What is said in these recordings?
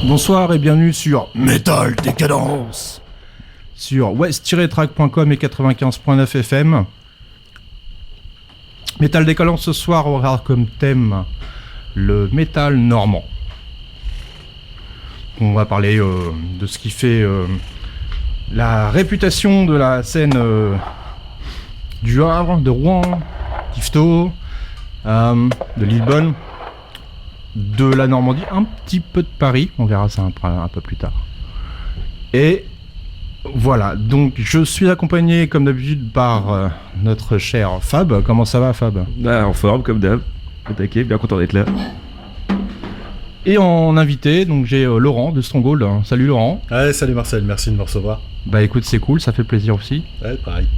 Bonsoir et bienvenue sur Metal Décadence sur west-track.com et 95.9 FM. Metal Décadence ce soir aura comme thème le métal normand. On va parler de ce qui fait la réputation de la scène du Havre, de Rouen, d'Yvetot, de Lillebonne, de la Normandie, un petit peu de Paris, on verra ça un peu plus tard. Et voilà, donc je suis accompagné comme d'habitude par notre cher Fab. Comment ça va, Fab ? Bah, en forme comme d'hab, attaqué, bien content d'être là. Et en invité, donc j'ai Laurent de Stronghold. Salut Laurent. Ouais, salut Marcel, merci de me recevoir. Bah écoute, c'est cool, ça fait plaisir aussi. Ouais, pareil.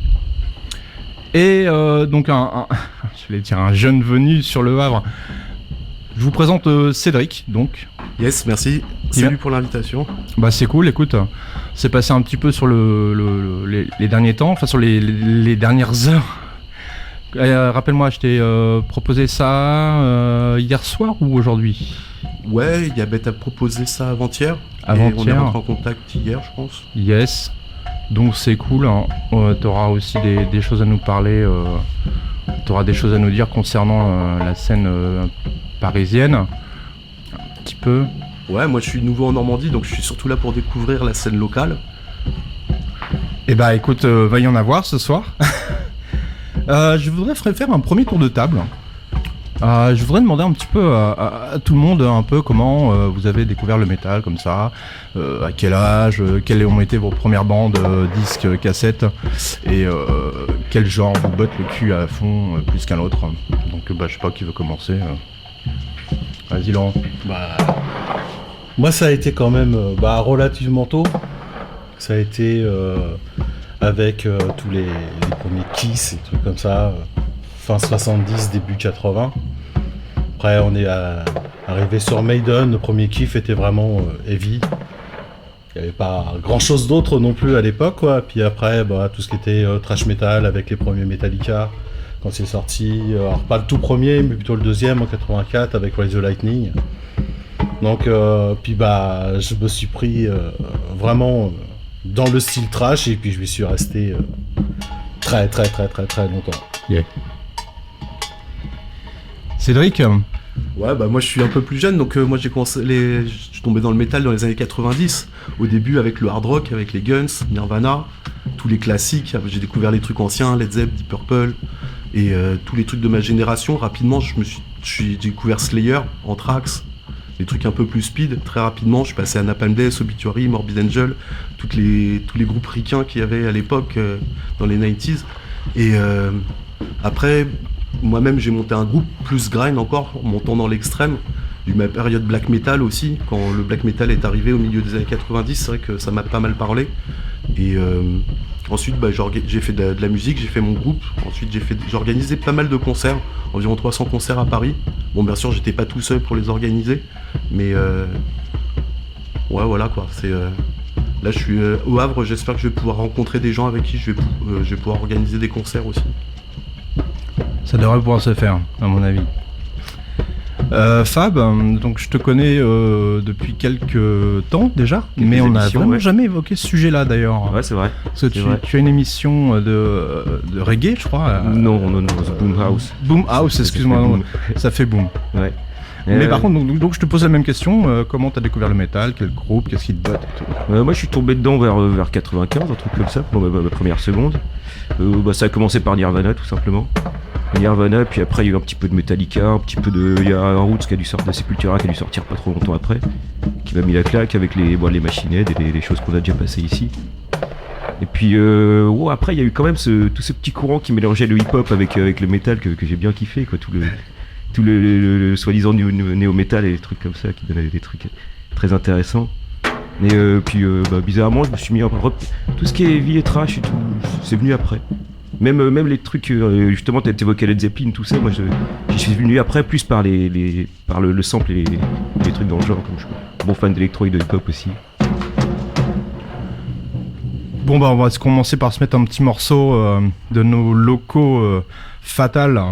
Et donc je voulais dire un jeune venu sur le Havre. Je vous présente Cédric, donc. Yes, merci. Salut pour l'invitation. Bah c'est cool, écoute, c'est passé un petit peu sur les derniers temps, enfin sur les dernières heures. Rappelle-moi, je t'ai proposé ça hier soir ou aujourd'hui ? Ouais, il y a Bête à proposer ça avant-hier. Avant-hier. Et on est rentré en contact hier, je pense. Yes. Donc c'est cool, hein. T'auras aussi des choses à nous parler, t'auras des choses à nous dire concernant la scène parisienne, un petit peu. Ouais, moi je suis nouveau en Normandie, donc je suis surtout là pour découvrir la scène locale. Et bah écoute, va y en avoir ce soir. Je voudrais faire un premier tour de table. Je voudrais demander un petit peu à tout le monde un peu comment vous avez découvert le métal comme ça, à quel âge, quelles ont été vos premières bandes, disques, cassettes, et quel genre vous botte le cul à fond plus qu'un autre. Donc bah je sais pas qui veut commencer. Vas-y Laurent. Bah, moi ça a été quand même relativement tôt. Ça a été avec tous les premiers Kiss et trucs comme ça, fin 70, début 80. Après on est arrivé sur Maiden, le premier kiff était vraiment heavy. Il n'y avait pas grand chose d'autre non plus à l'époque, quoi. Puis après tout ce qui était thrash metal avec les premiers Metallica quand c'est sorti, alors pas le tout premier mais plutôt le deuxième en 84 avec Rise the Lightning. Donc puis je me suis pris vraiment dans le style trash et puis je m'y suis resté très longtemps. Yeah. Cédric. Ouais, moi je suis un peu plus jeune, donc moi je suis tombé dans le métal dans les années 90, au début avec le hard rock, avec les Guns, Nirvana, tous les classiques. J'ai découvert les trucs anciens, Led Zepp, Deep Purple, et tous les trucs de ma génération. Rapidement, j'ai découvert Slayer, Anthrax, les trucs un peu plus speed. Très rapidement, je suis passé à Napalm Death, Obituary, Morbid Angel, tous les groupes ricains qu'il y avait à l'époque dans les 90s. Et après, moi-même j'ai monté un groupe plus grind encore, en montant dans l'extrême. J'ai eu ma période black metal aussi, quand le black metal est arrivé au milieu des années 90, c'est vrai que ça m'a pas mal parlé. Et ensuite j'ai fait de la musique, j'ai fait mon groupe, ensuite j'ai organisé pas mal de concerts, environ 300 concerts à Paris. Bon, bien sûr j'étais pas tout seul pour les organiser, mais ouais voilà quoi, là je suis au Havre, j'espère que je vais pouvoir rencontrer des gens avec qui je vais pouvoir organiser des concerts aussi. Ça devrait pouvoir se faire, à mon avis. Fab, donc je te connais depuis quelques temps déjà, mais on n'a vraiment jamais évoqué ce sujet-là d'ailleurs. Ouais, c'est vrai. Parce que tu as une émission de reggae, je crois. Non, Boom House. Boom House, excuse-moi, non, ça fait boom. Ouais. Mais par contre, donc je te pose la même question, comment t'as découvert le métal, quel groupe, qu'est-ce qui te botte et tout. Moi je suis tombé dedans vers 95, un truc comme ça, pour ma première seconde. Ça a commencé par Nirvana tout simplement. Nirvana, puis après il y a eu un petit peu de Metallica, un petit peu il y a un Roots qui a dû sortir, de Sepultura qui a dû sortir pas trop longtemps après, qui m'a mis la claque avec les Machine Head et les choses qu'on a déjà passées ici. Et puis après il y a eu quand même tout ce petit courant qui mélangeait le hip-hop avec le métal que j'ai bien kiffé, quoi, tout le soi-disant néo-métal et des trucs comme ça qui donnaient des trucs très intéressants. Et puis bizarrement je me suis mis tout ce qui est heavy et trash et tout, c'est venu après. Même les trucs, justement, t'évoquais Led Zeppelin, tout ça, moi j'y suis venu après, plus par le sample et les trucs dans le genre, comme je suis bon fan d'électro et de hip-hop aussi. Bon on va commencer par se mettre un petit morceau de nos locaux Fatal.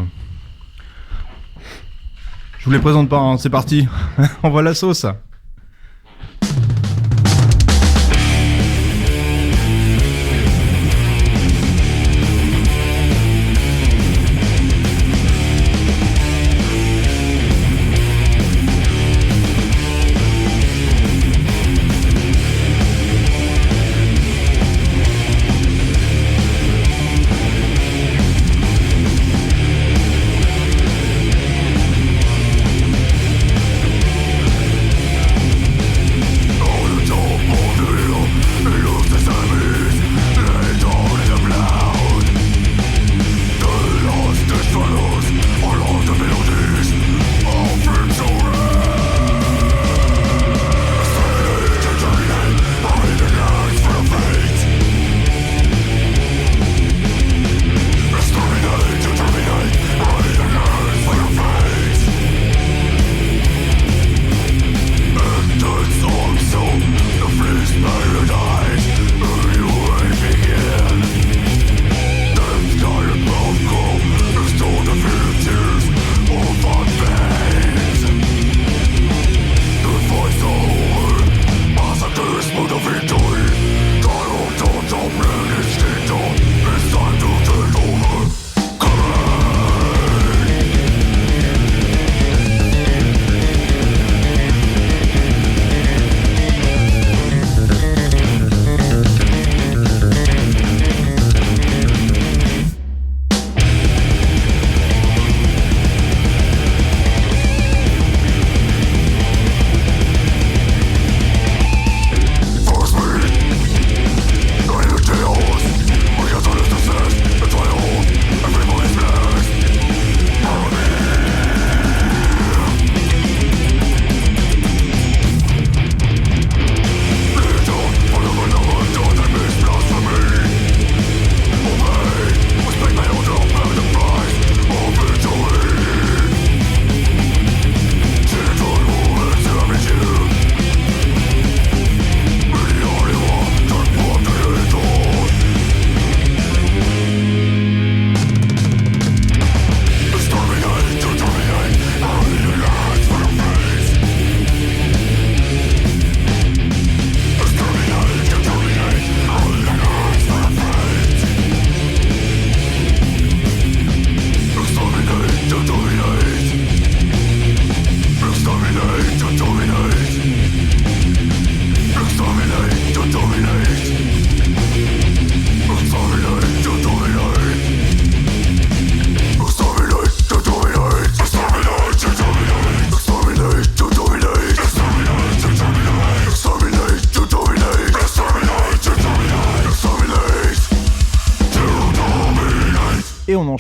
Je vous les présente pas, hein. C'est parti. On voit la sauce.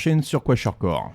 enchaîne sur Quasharcore.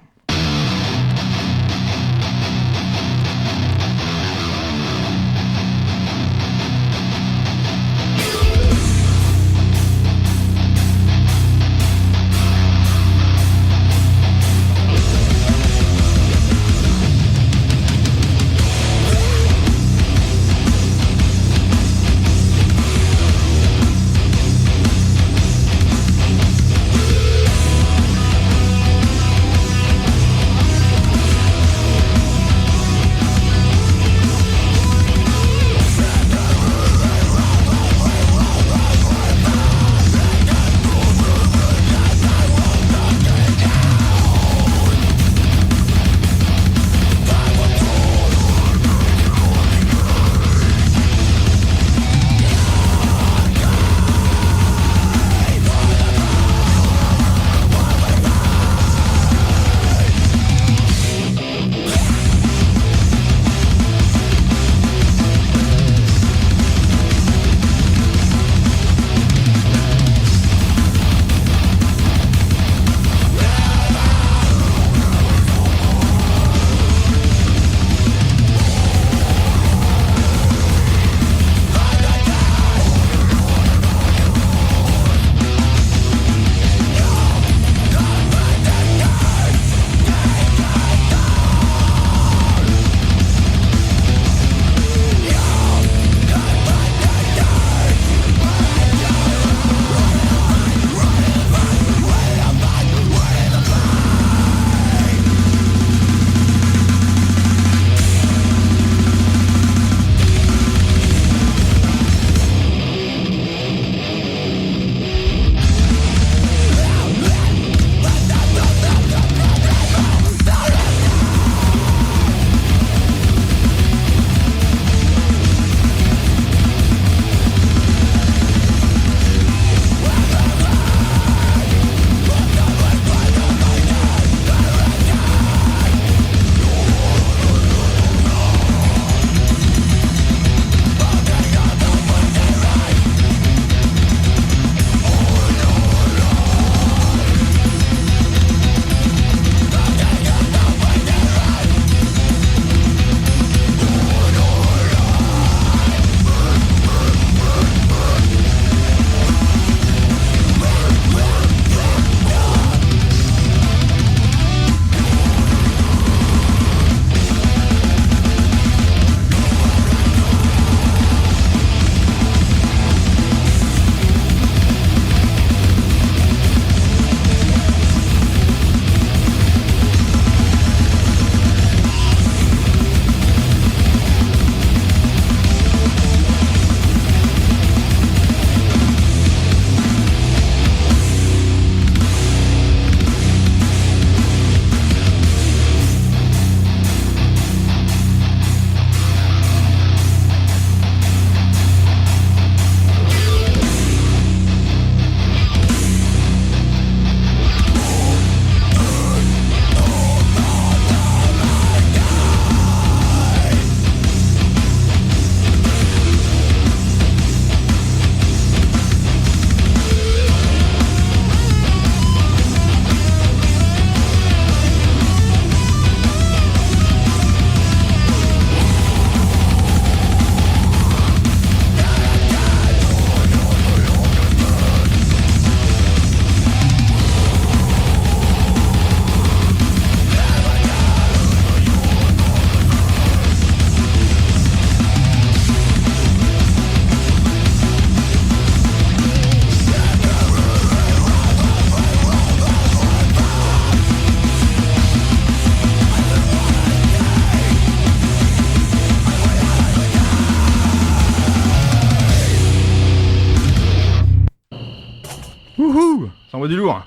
Wouhou, ça envoie du lourd.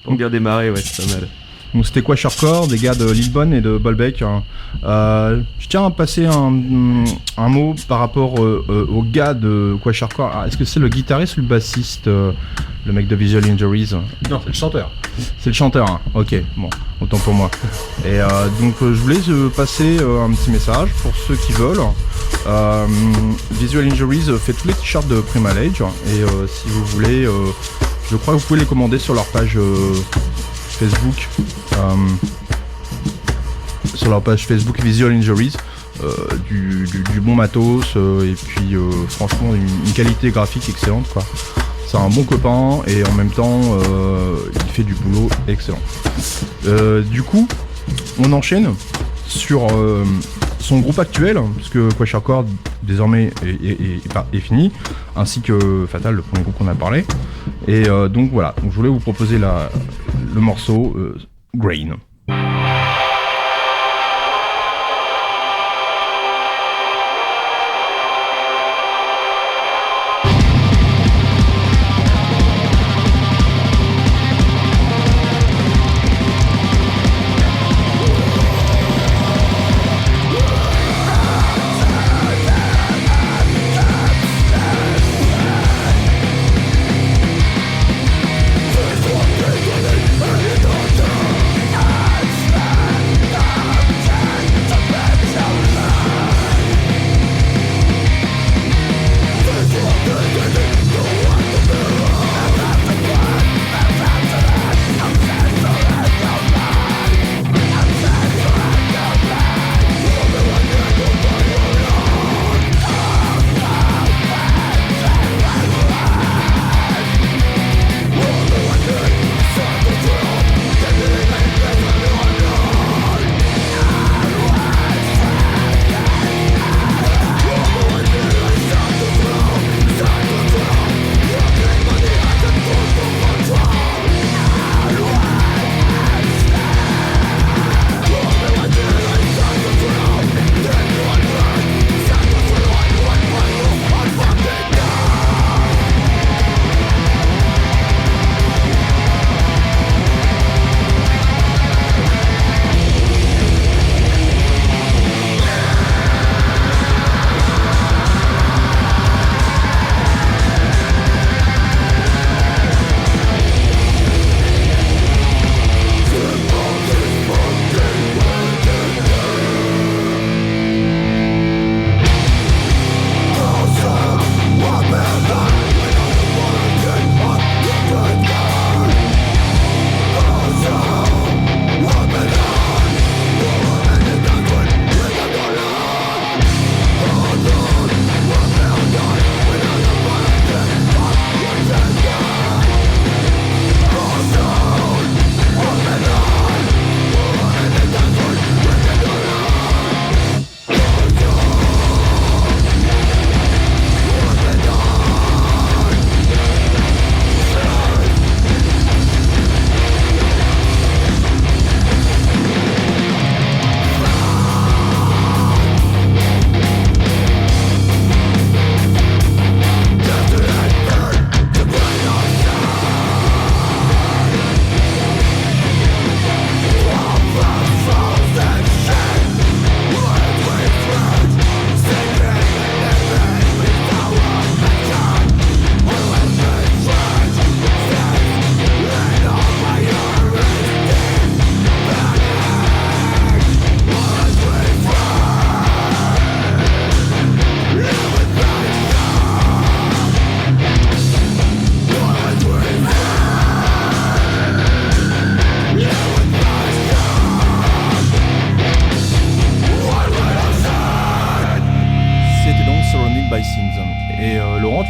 Pour bien démarrer, ouais, c'est pas mal. Donc c'était Quasharcore, des gars de Lillebonne et de Bolbec. Je tiens à passer un mot par rapport au gars de Quasharcore. Ah, est-ce que c'est le guitariste ou le bassiste, le mec de Visual Injuries? Non, c'est le chanteur. C'est le chanteur, hein. Ok, bon, autant pour moi. Et donc je voulais passer un petit message pour ceux qui veulent. Visual Injuries fait tous les t-shirts de Primal Age et si vous voulez, je crois que vous pouvez les commander sur leur page Facebook, Visual Injuries, du bon matos et puis franchement une qualité graphique excellente quoi. C'est un bon copain et en même temps il fait du boulot excellent. Du coup, on enchaîne sur son groupe actuel, puisque Kwashiorkor désormais est fini, ainsi que Fatal, le premier groupe qu'on a parlé. Et donc voilà, donc, je voulais vous proposer le morceau Grain.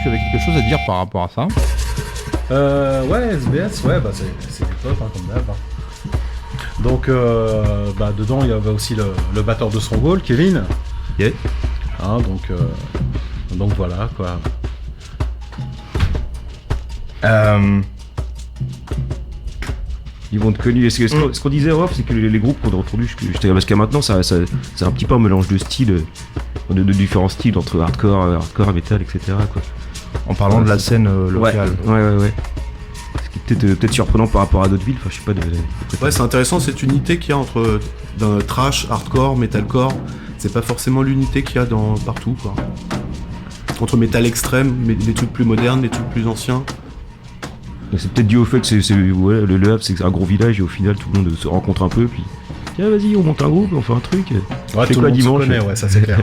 tu avais quelque chose à dire par rapport à ça? Ouais, SBS, ouais, bah c'est du pop, hein, comme d'hab. Hein. Donc, bah, dedans, il y avait aussi le batteur de Stronghold, Kevin. Yeah. Hein, donc voilà, quoi. Ils vont être connus. Ce qu'on disait off, c'est que les groupes qu'on a entendus, parce qu'à maintenant, c'est un petit peu un mélange de styles, de différents styles entre hardcore, metal, etc. Quoi. En parlant de la scène locale. Ouais. Ce qui est peut-être surprenant par rapport à d'autres villes. Enfin, je sais pas. Ouais, c'est intéressant cette unité qu'il y a entre trash, hardcore, metalcore. C'est pas forcément l'unité qu'il y a partout, quoi. Entre métal extrême, les trucs plus modernes, les trucs plus anciens. Donc c'est peut-être dû au fait que le Havre c'est un gros village et au final tout le monde se rencontre un peu puis tiens vas-y on monte un groupe, on fait un truc. Ouais, tout le monde se connaît, ouais, ça c'est clair.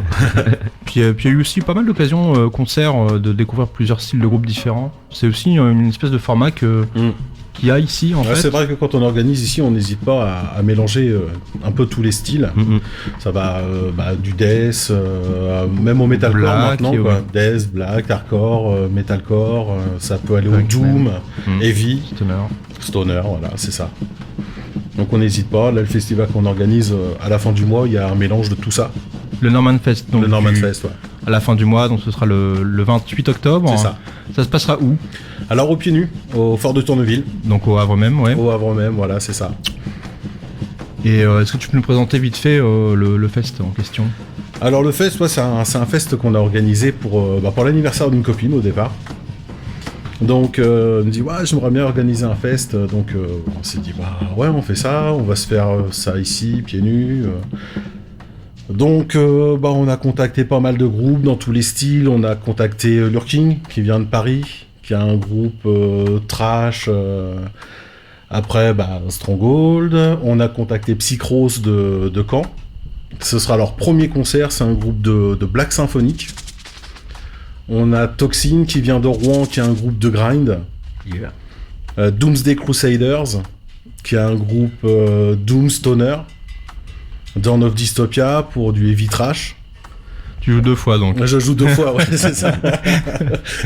Puis il y a eu aussi pas mal d'occasions concerts de découvrir plusieurs styles de groupes différents. C'est aussi une espèce de format que qu'il y a ici en fait. C'est vrai que quand on organise ici, on n'hésite pas à mélanger un peu tous les styles. Ça va du death, même au metalcore Black, maintenant. Quoi. Death, black, hardcore, metalcore, ça peut aller au doom, heavy, stoner, voilà, c'est ça. Donc on n'hésite pas. Là, le festival qu'on organise à la fin du mois, il y a un mélange de tout ça. Le Norman Fest. Donc le Norman Fest, ouais. À la fin du mois, donc ce sera le 28 octobre. C'est ça. Ça se passera où? Alors au Pieds Nus, au Fort de Tourneville. Donc au Havre même, ouais. Au Havre même, voilà, c'est ça. Et est-ce que tu peux nous présenter vite fait le fest en question? Alors le fest, ouais, c'est un fest qu'on a organisé pour l'anniversaire d'une copine au départ. Donc elle me dit ouais, j'aimerais bien organiser un fest. Donc on s'est dit ouais, on fait ça, on va se faire ça ici, pieds nus. Donc on a contacté pas mal de groupes dans tous les styles. On a contacté Lurking qui vient de Paris, qui a un groupe trash. Après Stronghold. On a contacté Psychros de Caen. Ce sera leur premier concert, c'est un groupe de black symphonique. On a Toxin qui vient de Rouen, qui est un groupe de grind. Doomsday Crusaders, qui est un groupe Doom Stoner. Dawn of Dystopia pour du heavy trash. Tu joues 2 fois donc. Je joue 2 fois, ouais, c'est ça.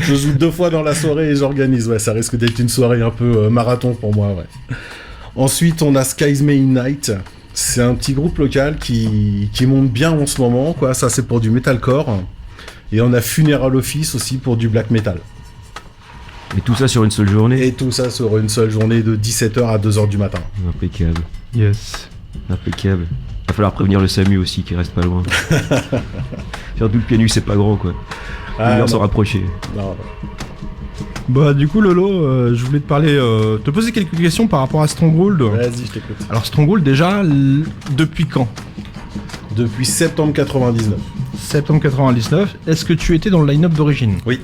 Je joue 2 fois dans la soirée et j'organise, ouais, ça risque d'être une soirée un peu marathon pour moi, ouais. Ensuite, on a Skies May Night. C'est un petit groupe local qui monte bien en ce moment, quoi. Ça, c'est pour du metalcore. Et on a Funeral Office aussi pour du black metal. Et tout ça sur une seule journée? Et tout ça sur une seule journée de 17h à 2h du matin. Impeccable. Yes. Impeccable. Va falloir prévenir le SAMU aussi qui reste pas loin. Surtout le Pieds Nus, c'est pas grand quoi. On s'en rapprocher. Non. Bah du coup Lolo, je voulais te poser quelques questions par rapport à Stronghold. Vas-y, je t'écoute. Alors Stronghold déjà, depuis quand? Depuis septembre 99. Septembre 99, est-ce que tu étais dans le line-up d'origine? Oui,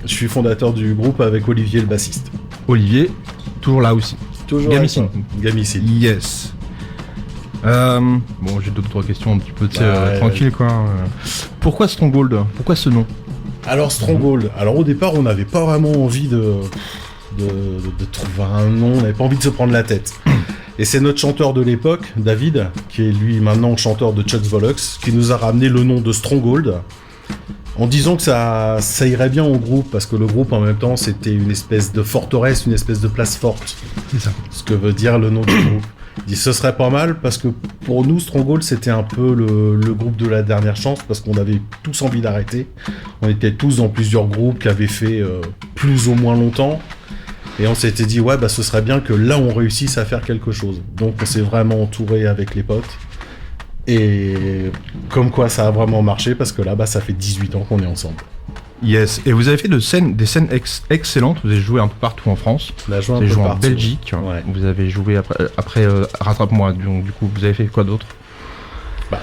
je suis fondateur du groupe avec Olivier le bassiste. Olivier, toujours là aussi. Toujours Gamicine. Gamicine. Yes. Bon, j'ai 2-3 questions un petit peu tranquilles quoi. Pourquoi Stronghold? Pourquoi ce nom? Alors Stronghold, alors au départ on n'avait pas vraiment envie de trouver un nom, on n'avait pas envie de se prendre la tête. Et c'est notre chanteur de l'époque, David, qui est lui maintenant chanteur de Chuck Bollocks, qui nous a ramené le nom de Stronghold, en disant que ça irait bien au groupe, parce que le groupe en même temps c'était une espèce de forteresse, une espèce de place forte. C'est ça. Ce que veut dire le nom du groupe. Il dit ce serait pas mal parce que pour nous Stronghold c'était un peu le groupe de la dernière chance parce qu'on avait tous envie d'arrêter. On était tous dans plusieurs groupes qui avaient fait plus ou moins longtemps et on s'était dit ouais ce serait bien que là on réussisse à faire quelque chose. Donc on s'est vraiment entouré avec les potes et comme quoi ça a vraiment marché parce que là ça fait 18 ans qu'on est ensemble. Yes, et vous avez fait des scènes excellentes, vous avez joué un peu partout en France, on a joué vous avez joué en Belgique, ouais. Vous avez joué après rattrape-moi, donc du coup vous avez fait quoi d'autre?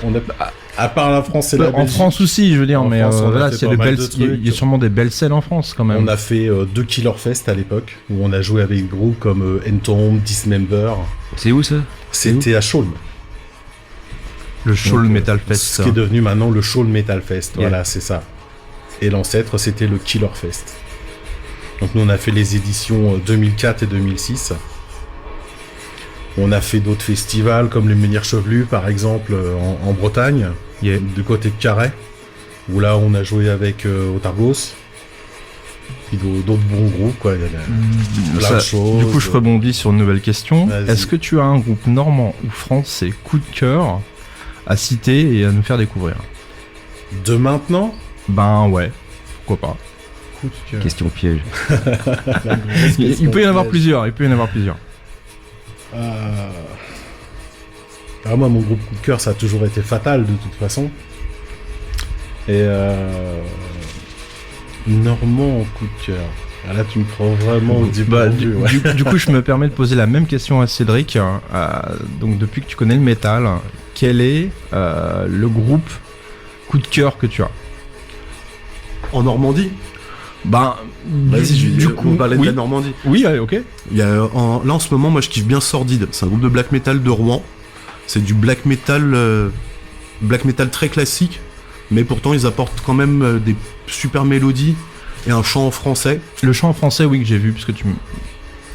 On a, à part la France et la Belgique. En France aussi, je veux dire, mais France, là il y a sûrement des belles scènes en France quand même. On a fait 2 Killer Fest à l'époque, où on a joué avec des groupes comme Entomb, Dismember. C'est où ça? C'était à Chaulnes. Le Chaulnes Metal Fest. Ce qui est devenu maintenant le Chaulnes Metal Fest, Yeah. voilà, c'est ça. Et l'ancêtre, c'était le Killer Fest. Donc nous, on a fait les éditions 2004 et 2006. On a fait d'autres festivals, comme le Menhir Chevelu, par exemple, en Bretagne, du côté de Carhaix, où là, on a joué avec Otargos. Puis d'autres bons groupes, quoi. Il y a plein de choses. Du coup, je rebondis sur une nouvelle question. Vas-y. Est-ce que tu as un groupe normand ou français coup de cœur à citer et à nous faire découvrir? De maintenant, Ben ouais, pourquoi pas. coup de cœur. Question piège. Il peut y en avoir plusieurs, Moi, mon groupe coup de cœur, ça a toujours été Fatal, de toute façon. Et Normand en coup de cœur. Ah, là, tu me prends vraiment au dépourvu, ouais. Du coup, je me permets de poser la même question à Cédric. Donc, depuis que tu connais le métal, quel est le groupe coup de cœur que tu as? En Normandie? Bah, Vas-y, du coup, on parlait de oui. la Normandie. Oui, ok. Il y a, là, en ce moment, moi, je kiffe bien Sordide. C'est un groupe de black metal de Rouen. C'est du black metal très classique, mais pourtant, ils apportent quand même des super mélodies et un chant en français. Le chant en français, oui, que j'ai vu, parce que tu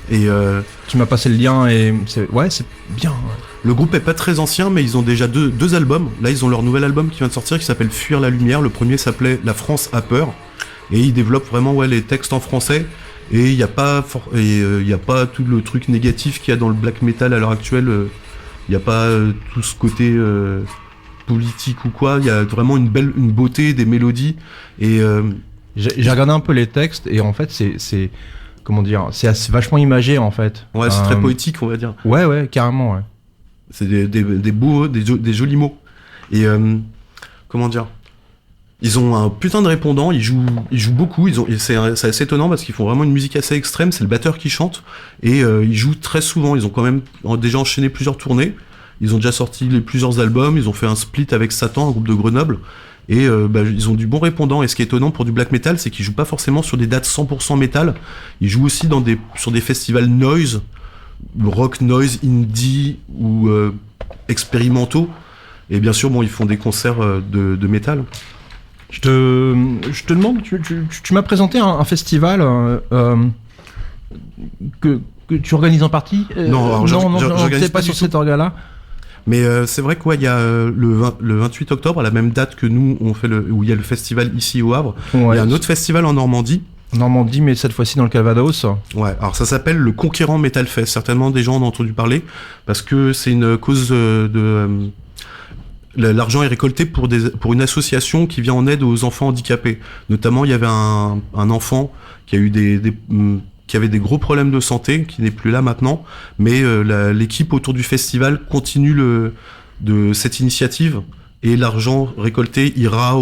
Et Tu m'as passé le lien et c'est bien. Ouais. le groupe est pas très ancien, mais ils ont déjà deux albums. Là, ils ont leur nouvel album qui vient de sortir qui s'appelle Fuir la lumière. Le premier s'appelait La France a peur. Et ils développent vraiment les textes en français. Et il n'y a pas tout le truc négatif qu'il y a dans le black metal à l'heure actuelle. Il n'y a pas tout ce côté politique ou quoi. Il y a vraiment une beauté des mélodies. Et J'ai regardé un peu les textes et en fait c'est comment dire, c'est vachement imagé en fait. ouais, c'est très poétique, on va dire. Ouais, carrément, ouais. C'est des beaux, des jolis mots. Et comment dire, ils ont un putain de répondant, ils jouent beaucoup, et c'est assez étonnant parce qu'ils font vraiment une musique assez extrême, c'est le batteur qui chante, et ils jouent très souvent, ils ont quand même déjà enchaîné plusieurs tournées, ils ont déjà sorti plusieurs albums, ils ont fait un split avec Satan, un groupe de Grenoble, et ils ont du bon répondant, et ce qui est étonnant pour du black metal, c'est qu'ils jouent pas forcément sur des dates 100% métal, ils jouent aussi sur des festivals noise, rock noise, indie ou expérimentaux, et bien sûr, bon, ils font des concerts de métal. Je te demande, tu m'as présenté un festival que tu organises en partie. Non, alors j'organise c'est pas pas sur du cet orga-là. Mais c'est vrai qu'il y a le 28 octobre, à la même date que nous, où il y a le festival ici au Havre. Ouais. Il y a un autre festival en Normandie. Normandie, mais cette fois-ci dans le Calvados. Ouais, alors ça s'appelle le Conquérant Metal Fest. Certainement des gens en ont entendu parler, parce que c'est une cause l'argent est récolté pour une association qui vient en aide aux enfants handicapés. Notamment, il y avait un enfant qui a eu qui avait des gros problèmes de santé, qui n'est plus là maintenant, mais l'équipe autour du festival continue de cette initiative, et l'argent récolté ira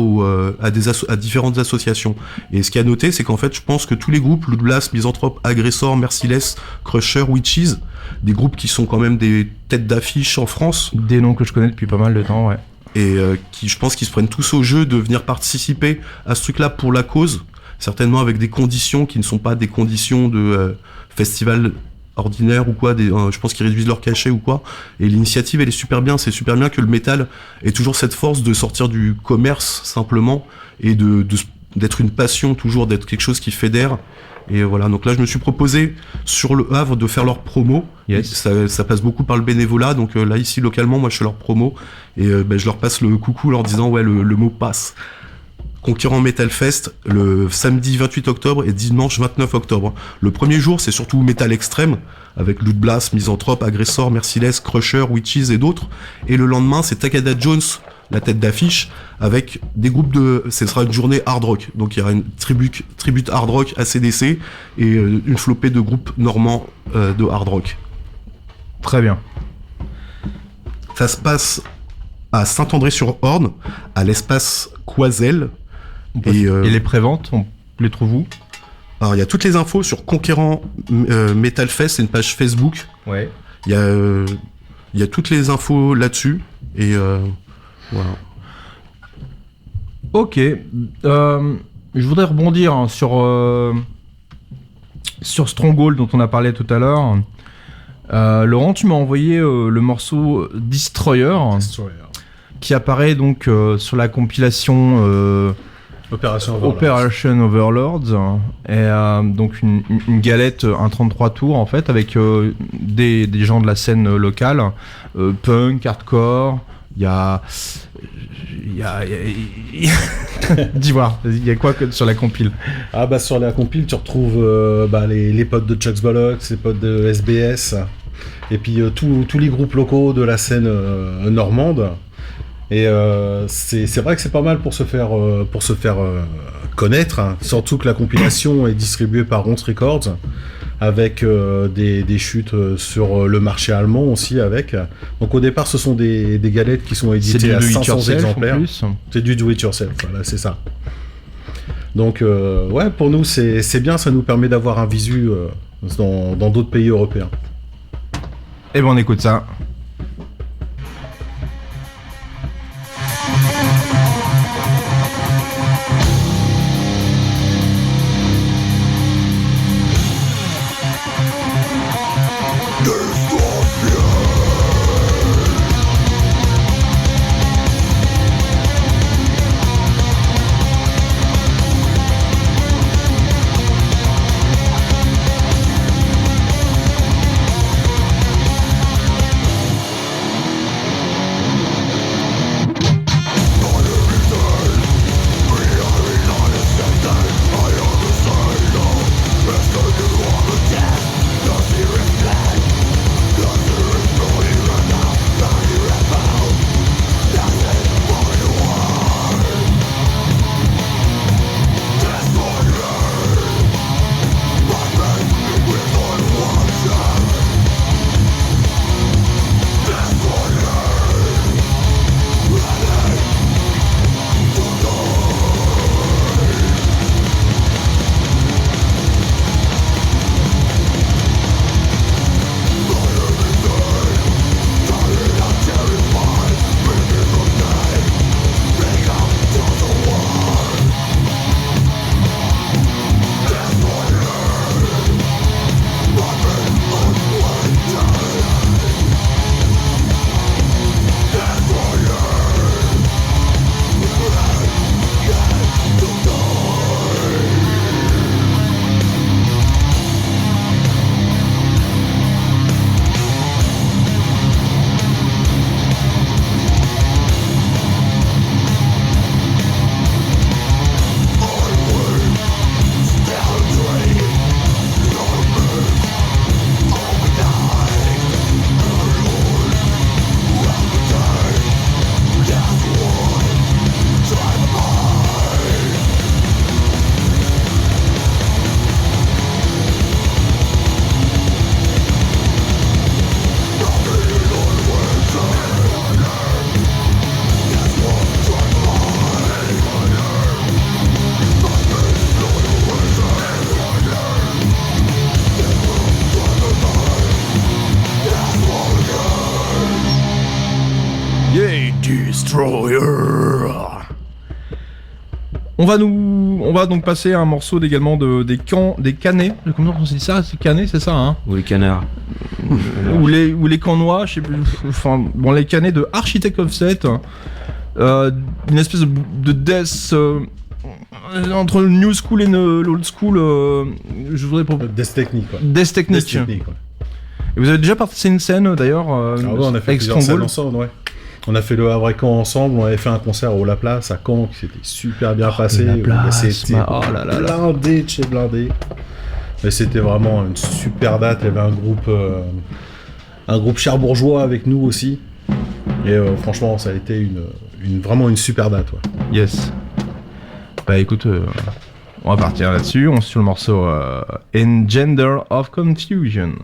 à différentes associations. Et ce qui a noté, c'est qu'en fait, je pense que tous les groupes, Blood Blast, Misanthrope, Aggressor, Merciless, Crusher, Witches, des groupes qui sont quand même des têtes d'affiche en France. Des noms que je connais depuis pas mal de temps, ouais. Et je pense qu'ils se prennent tous au jeu de venir participer à ce truc-là pour la cause, certainement avec des conditions qui ne sont pas des conditions de festival ordinaire ou quoi, je pense qu'ils réduisent leur cachet ou quoi, et l'initiative elle est super bien, c'est super bien que le métal ait toujours cette force de sortir du commerce simplement, et d'être une passion toujours, d'être quelque chose qui fédère. Et voilà, donc là je me suis proposé sur le Havre de faire leur promo. Yes. Ça passe beaucoup par le bénévolat, donc là ici localement moi je fais leur promo, et je leur passe le coucou en leur disant ouais le mot passe. Conquérant Metal Fest le samedi 28 octobre et dimanche 29 octobre. Le premier jour c'est surtout métal extrême avec Blood Blast, Misanthrope, Aggressor, Merciless, Crusher, Witches et d'autres. Et le lendemain c'est Takada Jones, la tête d'affiche, avec des groupes ce sera une journée hard rock, donc il y aura une tribute hard rock à CDC et une flopée de groupes normands de hard rock. Très bien. Ça se passe à Saint-André-sur-Orne, à l'espace Coisel. Et les préventes, on les trouve où? Alors il y a toutes les infos sur Conquérant Metal Fest, c'est une page Facebook. Ouais. Il y a toutes les infos là-dessus, et voilà. Ok. Je voudrais rebondir sur Stronghold dont on a parlé tout à l'heure. Laurent, tu m'as envoyé le morceau Destroyer, qui apparaît donc sur la compilation Operation Overlords, et donc une galette, un 33 tours en fait, avec des gens de la scène locale, punk, hardcore. Il y a dis voir, il y a quoi sur la compile? Ah bah sur la compile tu retrouves les potes de Chuck's Bollocks, les potes de SBS, et puis tous les groupes locaux de la scène normande. Et c'est vrai que c'est pas mal pour se faire connaître, hein. Surtout que la compilation est distribuée par Ronce Records, avec des chutes sur le marché allemand aussi avec. Donc au départ ce sont des galettes qui sont éditées à 500 exemplaires. C'est du do it yourself, voilà, c'est ça. Donc ouais, pour nous c'est bien, ça nous permet d'avoir un visu dans d'autres pays européens. Et ben on écoute ça. Yeah, Destroyer. On va donc passer à un morceau également des canets. Comment on dit ça? C'est canets, c'est ça, hein? Ou les canards. ou les canois, je sais plus. Enfin, bon, les canets de Architect Offset. Une espèce de death entre le new school et l'old school. Je voudrais pour Death Technique, quoi. Death Technique. Ouais. Et vous avez déjà participé à une scène d'ailleurs Ah ouais, on a fait avec plusieurs scènes Stronghold. ensemble, ouais. On a fait le Havre et Caen ensemble, on avait fait un concert au La Place à Caen qui s'était super bien passé. La Place, C'était oh là là là. blindé de chez blindé. Mais c'était vraiment une super date, il y avait un groupe cherbourgeois avec nous aussi. Et franchement, ça a été vraiment une super date. Ouais. Yes. Bah écoute, on va partir là-dessus. On est sur le morceau Engender of Confusion.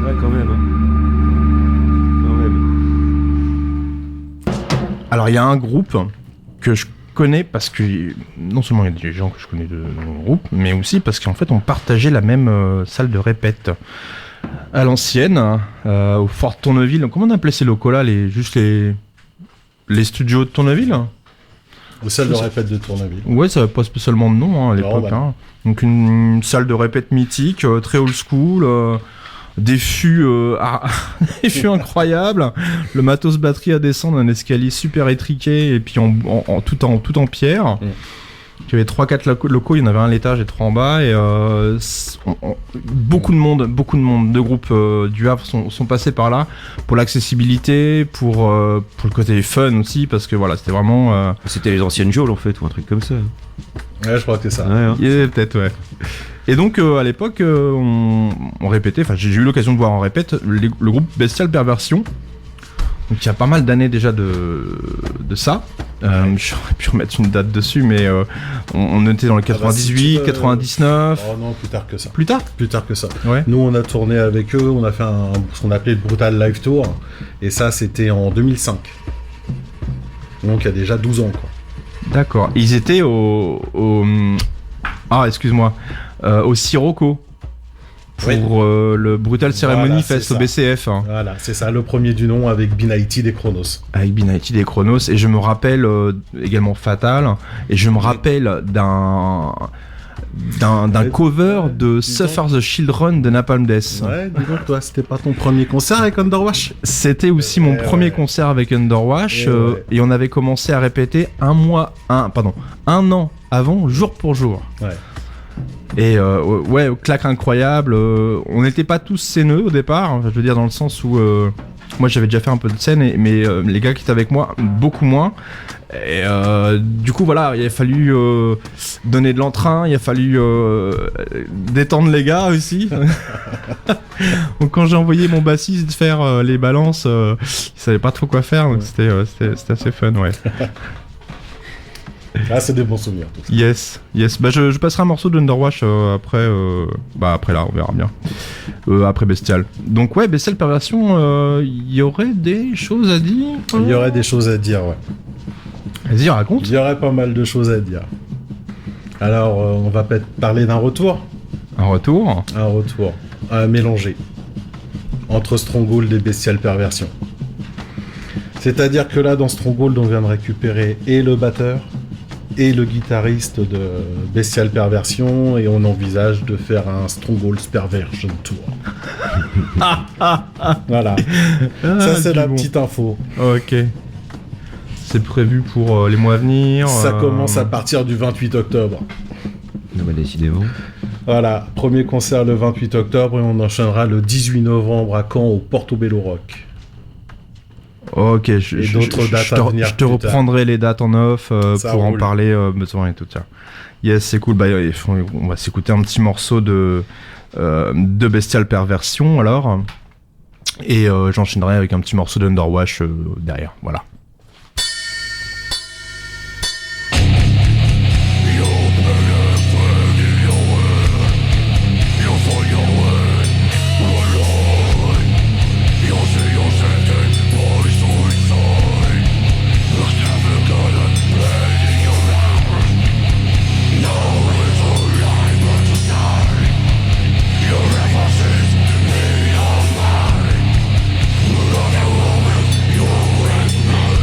Ouais, quand même. Hein. Quand même. Alors il y a un groupe que je connais parce que non seulement il y a des gens que je connais de mon groupe, mais aussi parce qu'en fait on partageait la même salle de répète à l'ancienne, au Fort Tourneville. Comment on appelait ces locaux-là, les studios de Tourneville? Aux salles de répète de Tourneville. Ouais, ça n'avait pas spécialement de nom à l'époque. bah non. Hein. Donc une salle de répète mythique, très old school, des fûts incroyables, le matos batterie à descendre, un escalier super étriqué et puis tout en pierre. Il y avait 3-4 locaux, il y en avait un à l'étage et 3 en bas et beaucoup de monde de groupes du Havre sont passés par là pour l'accessibilité, pour le côté fun aussi, parce que voilà, c'était vraiment... C'était les anciennes geôles en fait, ou un truc comme ça. Ouais, je crois que c'est ça. Ouais, hein. Yeah, peut-être, ouais. Et donc à l'époque, on répétait, enfin j'ai eu l'occasion de voir en répète le groupe Bestial Perversion. Donc il y a pas mal d'années déjà de ça. J'aurais pu remettre une date dessus, mais on était dans le 98, 99. Oh non, plus tard que ça. Plus tard. Plus tard que ça. Ouais. Nous, on a tourné avec eux, on a fait ce qu'on appelait le Brutal Live Tour, et ça, c'était en 2005. Donc il y a déjà 12 ans, quoi. D'accord. Ils étaient excuse-moi. Au Sirocco. Pour le Brutal Ceremony Voilà, Fest c'est au ça. BCF. Hein. Voilà, c'est ça, le premier du nom avec Benighted et Chronos. Avec Benighted et Chronos. Et je me rappelle également Fatal. Et je me rappelle d'un cover de Suffer the Children de Napalm Death. Ouais, dis donc, toi, c'était pas ton premier concert avec Underwash? C'était aussi mon premier concert avec Underwash. Et on avait commencé à répéter un an avant, jour pour jour. Ouais. Et ouais, claque incroyable. On n'était pas tous scéneux au départ, hein, je veux dire dans le sens où moi j'avais déjà fait un peu de scène, mais les gars qui étaient avec moi, beaucoup moins. Et du coup voilà, il a fallu donner de l'entrain, il a fallu détendre les gars aussi. Donc quand j'ai envoyé mon bassiste faire les balances, il savait pas trop quoi faire, donc c'était assez fun, ouais. Ah, c'est des bons souvenirs. Tout ça. Yes. Bah, je passerai un morceau de Underwash après là, on verra bien. Après Bestial. Donc ouais, Bestial Perversion, il y aurait des choses à dire. Il y aurait des choses à dire, ouais. Vas-y, raconte. Il y aurait pas mal de choses à dire. Alors, on va peut-être parler d'un retour. Un retour. Un retour à mélanger entre Stronghold et Bestial Perversion. C'est-à-dire que là, dans Stronghold, on vient de récupérer et le batteur et le guitariste de Bestial Perversion, et on envisage de faire un Stronghold Perversion Tour. Voilà. Ça, c'est la petite info. Ok. C'est prévu pour les mois à venir. Ça commence à partir du 28 octobre. Non, bah, décidément. Voilà, premier concert le 28 octobre, et on enchaînera le 18 novembre à Caen au Portobello Rock. Ok, d'autres dates à venir je te plus tard. reprendrai les dates en off pour en roule. parler besoin et tout ça. Yes, c'est cool. Bah, on va s'écouter un petit morceau de Bestial Perversion alors. Et j'enchaînerai avec un petit morceau d'Underwash derrière. Voilà. You're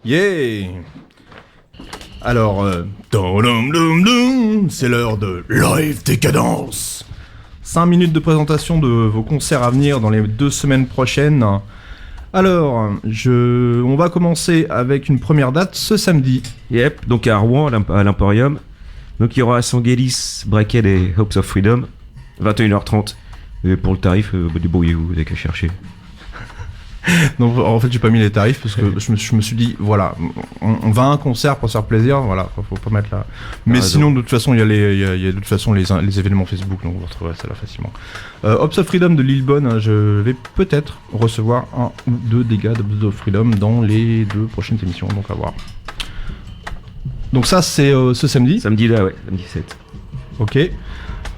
Yeah. Alors, c'est l'heure de Live Décadence. 5 minutes de présentation de vos concerts à venir dans les 2 semaines prochaines. Alors, on va commencer avec une première date ce samedi. Yep, donc à Rouen, à l'Emporium. Donc il y aura Sangelis, Brackhead et Hopes of Freedom, 21h30. Et pour le tarif, débrouillez-vous, vous n'avez qu'à chercher. Donc en fait j'ai pas mis les tarifs parce que je me suis dit voilà on va à un concert pour se faire plaisir, voilà, faut pas mettre là. Mais sinon de toute façon il y a de toute façon les événements Facebook, donc vous retrouverez ça là facilement. Hopes of Freedom de Lillebonne, je vais peut-être recevoir 1 ou 2 dégâts d'Hopes of Freedom dans les 2 prochaines émissions, donc à voir. Donc ça c'est ce samedi. Samedi là, ouais, samedi 7. Ok.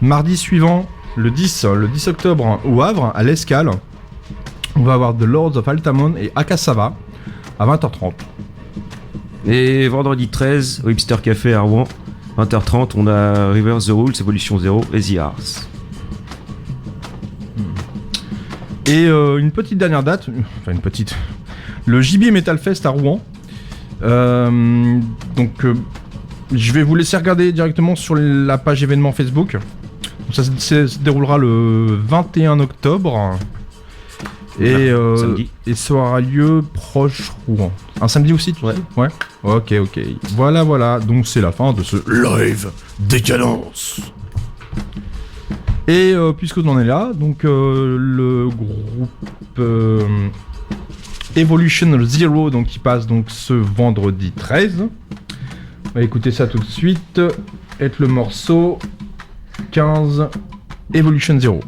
Mardi suivant, le 10 octobre au Havre, à l'Escale. On va avoir The Lords of Altamont et Akasava à 20h30. Et vendredi 13, au Hipster Café à Rouen, 20h30, on a Reverse the Rules, Evolution 0 et The Arts. Et une petite dernière date, enfin une petite, le JB Metal Fest à Rouen. Donc je vais vous laisser regarder directement sur la page événement Facebook. Donc, ça se déroulera le 21 octobre. Et ça aura lieu proche Rouen. Un samedi aussi, tu dis ? Ouais. Ok. Voilà. Donc c'est la fin de ce live Décadence. Et puisque on en est là, donc le groupe Evolution Zero, donc qui passe donc ce vendredi 13. On va écouter ça tout de suite. Et le morceau 15 Evolution Zero.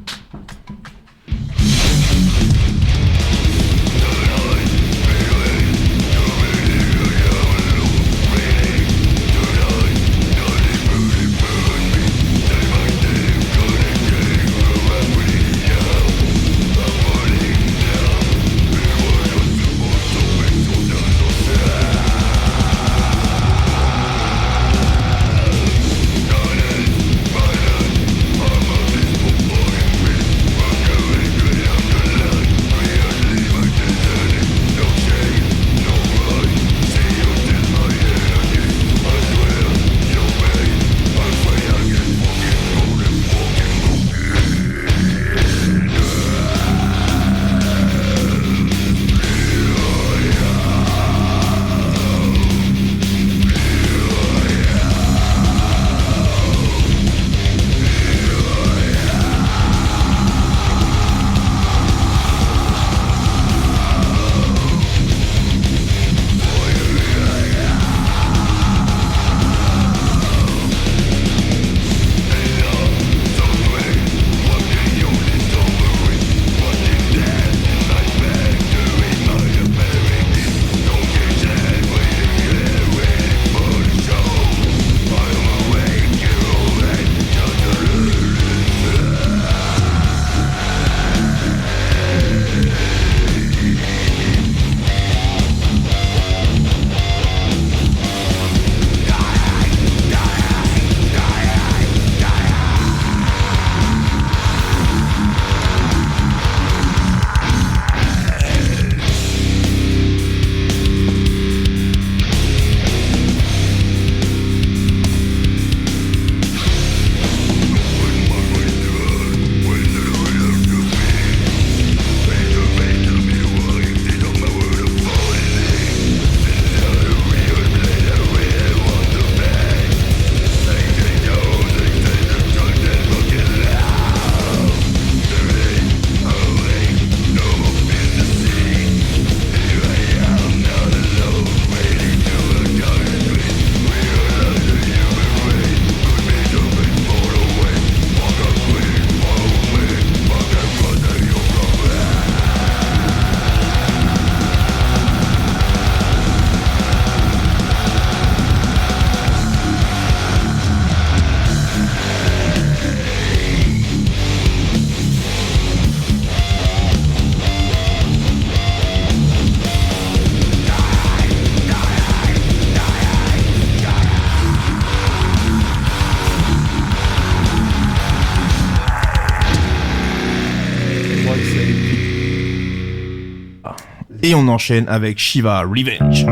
Et on enchaîne avec Shiva Revenge.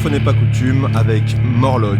fois n'est pas coutume, avec Morlock.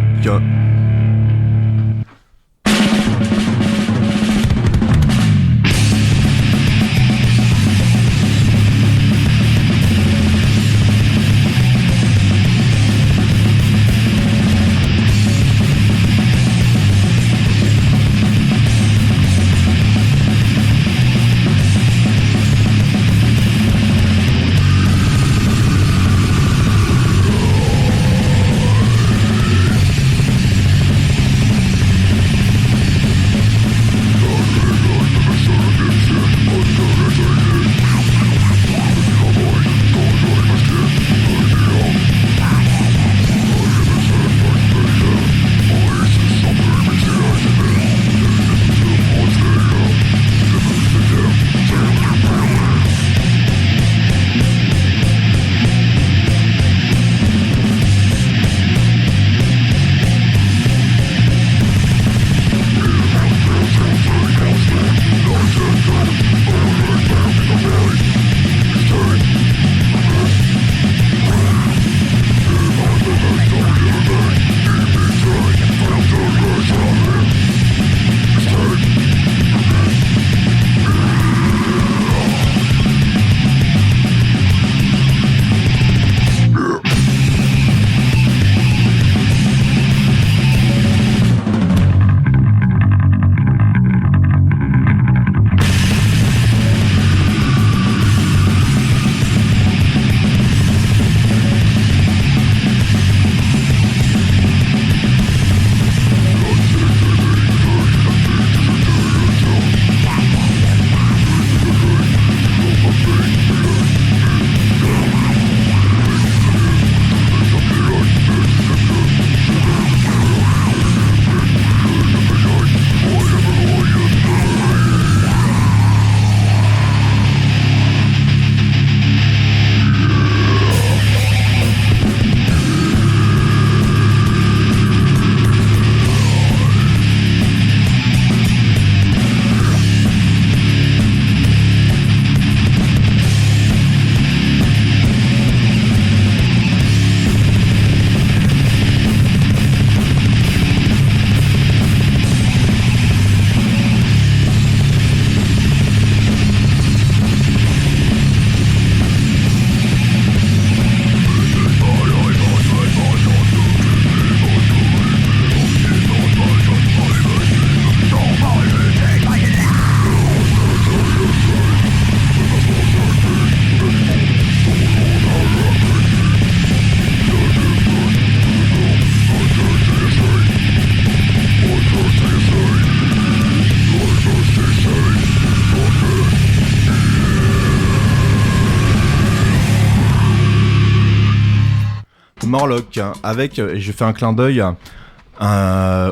Morlock, avec, et je fais un clin d'œil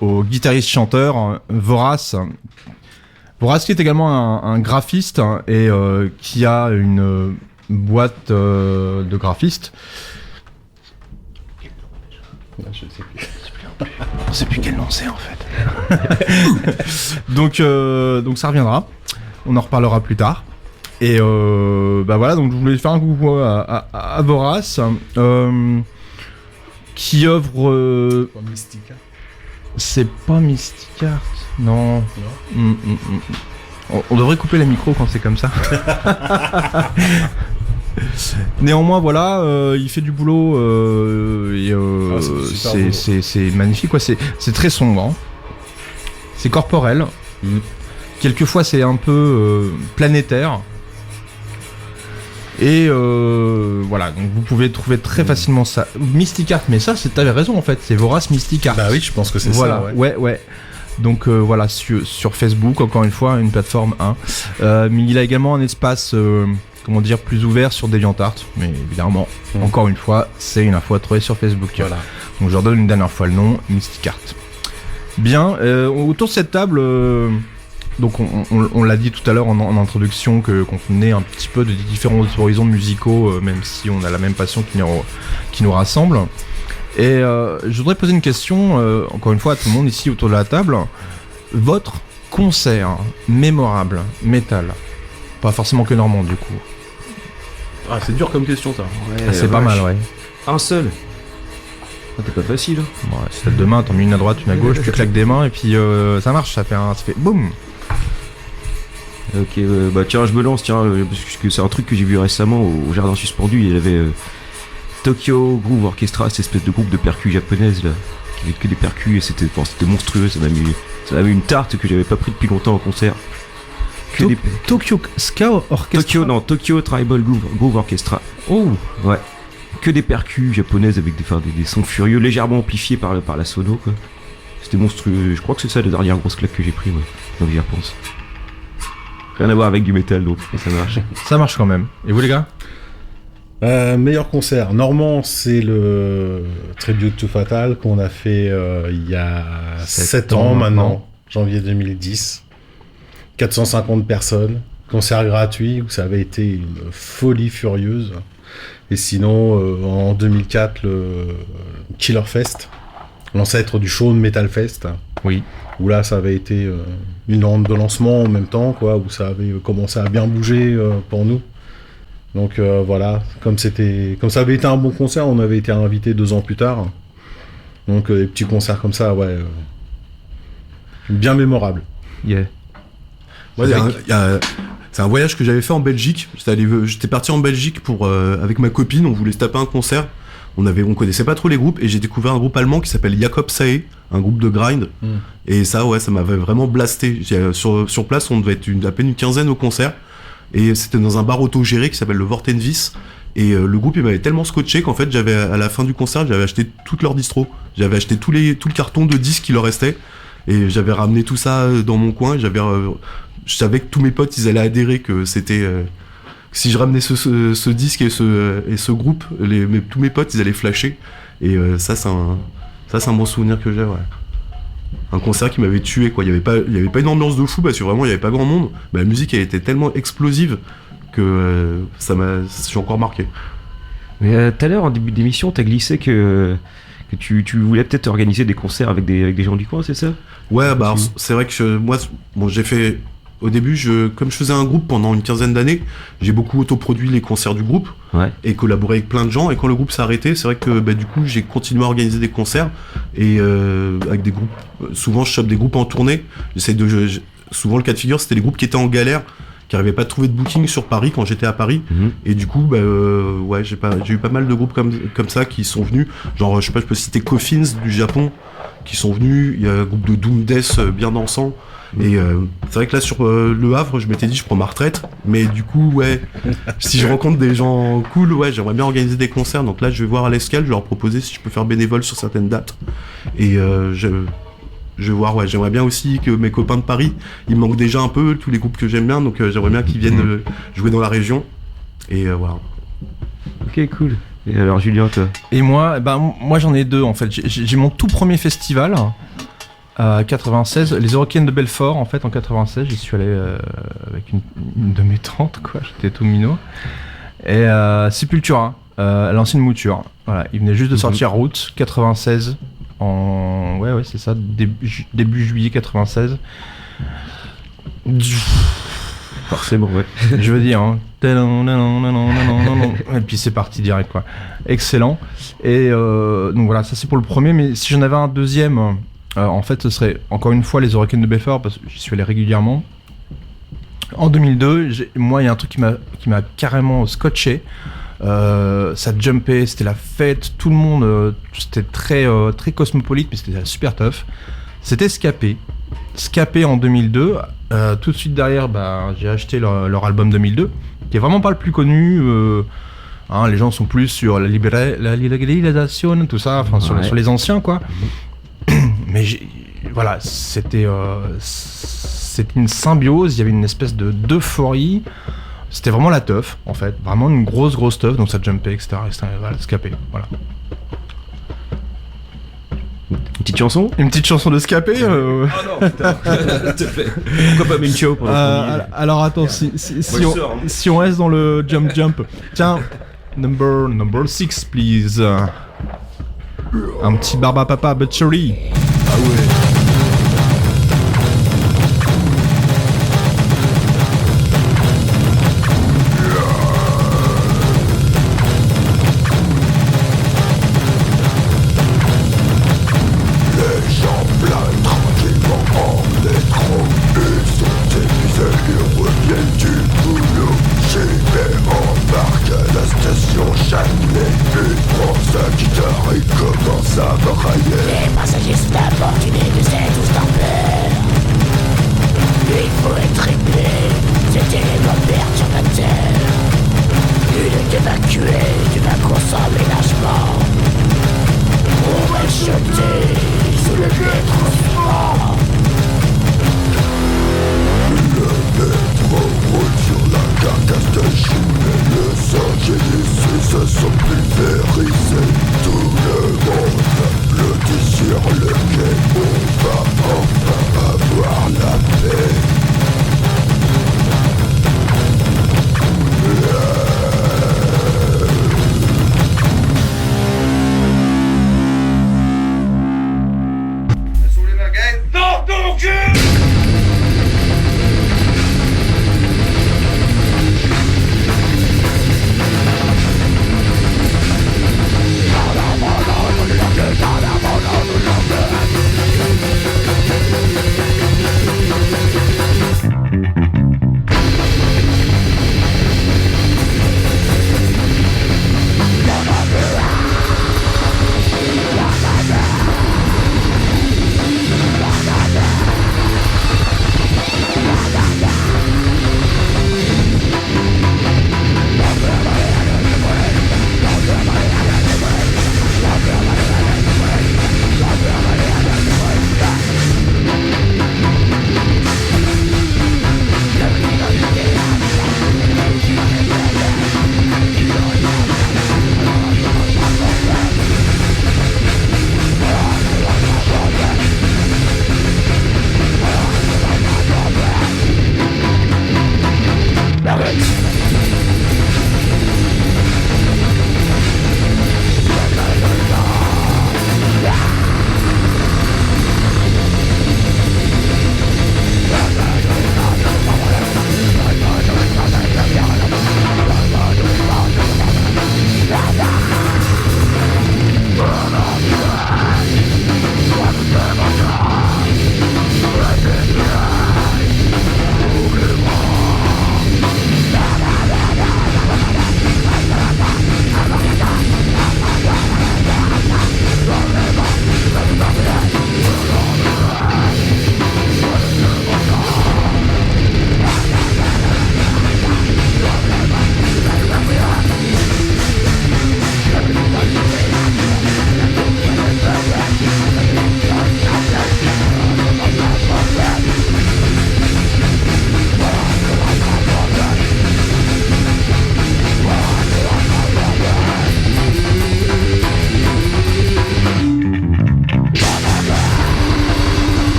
au guitariste chanteur Vorace. Vorace qui est également un graphiste et qui a une boîte de graphiste. Je sais plus. On sait plus quel nom c'est en fait. donc ça reviendra. On en reparlera plus tard. Et bah voilà, donc je voulais faire un coucou à Vorace. Qui œuvre. Mystica. C'est pas Mystica. Non. On devrait couper les micros quand c'est comme ça. Néanmoins, voilà, il fait du boulot et c'est magnifique, quoi. C'est très sombre, hein. C'est corporel. Quelquefois, c'est un peu planétaire. Et voilà, donc vous pouvez trouver très facilement ça. Mystic Art, mais ça, t'avais raison en fait, c'est Vorace Mystic Art. Bah oui, je pense que c'est voilà, ça. Ouais. Donc voilà, sur Facebook, encore une fois, une plateforme 1. Mais il a également un espace, comment dire, plus ouvert sur DeviantArt. Mais évidemment, encore une fois, c'est une info à trouver sur Facebook. Voilà. Donc je leur donne une dernière fois le nom, Mystic Art. Bien, autour de cette table... Donc on l'a dit tout à l'heure en introduction qu'on venait un petit peu de différents horizons musicaux, même si on a la même passion qui nous rassemble. Et je voudrais poser une question, encore une fois, à tout le monde ici autour de la table. Votre concert mémorable, métal, pas forcément que normand du coup. Ah, c'est dur comme question ça. Ouais, C'est pas mal, ouais. Un seul. C'était pas facile. Ouais, si t'as deux mains, t'en mets une à droite, une à gauche, tu claques des mains et puis ça marche, ça fait boum. Ok, bah tiens, je me lance, parce que c'est un truc que j'ai vu récemment au Jardin Suspendu. Il y avait Tokyo Groove Orchestra, cette espèce de groupe de percus japonaise là, qui avait que des percus et c'était monstrueux. Ça m'a mis une tarte que j'avais pas pris depuis longtemps en concert. Tokyo Ska Orchestra. Tokyo Tribal Groove Orchestra. Oh. Ouais. Que des percus japonaises avec des sons furieux, légèrement amplifiés par la sono quoi. C'était monstrueux. Je crois que c'est ça la dernière grosse claque que j'ai pris, moi. Donc j'y repense. Rien à voir avec du métal donc, et ça marche. Ça marche quand même. Et vous les gars? Meilleur concert. Normand, c'est le Tribute to Fatal qu'on a fait il y a 7 ans maintenant, janvier 2010. 450 personnes. Concert gratuit où ça avait été une folie furieuse. Et sinon, en 2004, le Killer Fest, l'ancêtre du Show Metal Fest. Oui. Où là, ça avait été une ronde de lancement en même temps, quoi, où ça avait commencé à bien bouger pour nous. Donc voilà, comme ça avait été un bon concert, on avait été invité 2 ans plus tard. Donc des petits concerts comme ça, ouais, bien mémorables. Yeah. Ouais, c'est un voyage que j'avais fait en Belgique. J'étais parti en Belgique avec ma copine, on voulait se taper un concert. On connaissait pas trop les groupes et j'ai découvert un groupe allemand qui s'appelle Jakob Sae, un groupe de grind. Et ça, ouais, ça m'avait vraiment blasté. Sur place, on devait être à peine une quinzaine au concert. Et c'était dans un bar autogéré qui s'appelle le Vortenvis. Et le groupe, il m'avait tellement scotché qu'en fait, à la fin du concert, j'avais acheté toute leur distro. J'avais acheté tout le carton de disques qui leur restait. Et j'avais ramené tout ça dans mon coin. Je savais que tous mes potes, ils allaient adhérer, que c'était... si je ramenais ce disque et ce groupe, tous mes potes, ils allaient flasher. Et ça, c'est un bon souvenir que j'ai, ouais. Un concert qui m'avait tué, quoi. Il y avait pas une ambiance de fou, parce que vraiment, il y avait pas grand monde. Mais la musique, elle était tellement explosive que je suis encore marqué. Mais tout à l'heure, en début d'émission, t'as glissé que tu voulais peut-être organiser des concerts avec des gens du coin, c'est ça? Ouais, bah alors, c'est vrai que j'ai fait... Au début, comme je faisais un groupe pendant une quinzaine d'années, j'ai beaucoup autoproduit les concerts du groupe et collaboré avec plein de gens. Et quand le groupe s'est arrêté, c'est vrai que du coup, j'ai continué à organiser des concerts et avec des groupes. Souvent, je chope des groupes en tournée. Souvent, le cas de figure, c'était les groupes qui étaient en galère, qui n'arrivaient pas à trouver de booking sur Paris quand j'étais à Paris. Et du coup, ouais, j'ai eu pas mal de groupes comme ça qui sont venus. Genre, je peux citer Coffins du Japon qui sont venus. Il y a un groupe de Doom Death bien dansant. Et c'est vrai que là sur Le Havre, je m'étais dit je prends ma retraite, mais du coup ouais, si je rencontre des gens cool, ouais, j'aimerais bien organiser des concerts. Donc là je vais voir à l'Escale, je vais leur proposer si je peux faire bénévole sur certaines dates. Et je vais voir, ouais, j'aimerais bien aussi que mes copains de Paris, ils me manquent déjà un peu, tous les groupes que j'aime bien, donc j'aimerais bien qu'ils viennent jouer dans la région. Et voilà. Ok, cool. Et alors Julien, toi? Et moi j'en ai 2 en fait. J'ai mon tout premier festival. 96, les Eurocaines de Belfort, en fait, en 96, j'y suis allé avec une de mes tantes, quoi, j'étais tout minot. Et Sepultura, l'ancienne mouture, voilà, il venait juste de sortir Route, 96, ouais, c'est ça, début juillet 96. Forcément, ouais. Je veux dire, hein. Et puis c'est parti direct, quoi. Excellent. Et donc voilà, ça c'est pour le premier, mais si j'en avais un deuxième... en fait, ce serait encore une fois les Eurocaines de Belfort parce que j'y suis allé régulièrement. En 2002, moi, il y a un truc qui m'a carrément scotché. Ça jumpait, c'était la fête, tout le monde, c'était très cosmopolite, mais c'était super tough. C'était Scapé en 2002. Tout de suite derrière, j'ai acheté leur album 2002, qui est vraiment pas le plus connu. Les gens sont plus sur la libéralisation, tout ça, enfin sur les anciens, quoi. Mais voilà, c'était une symbiose, il y avait une espèce d'euphorie. C'était vraiment la teuf, en fait. Vraiment une grosse teuf, donc ça jumpait, etc. Voilà, Scapé, voilà. Une petite chanson? Une petite chanson de Scapé Ah non, putain, s'il te plaît. Pourquoi pas Mincho pendant alors attends, si on reste dans le jump. Tiens, number 6, please. Un petit Barba Papa Butchery. Ah ouais.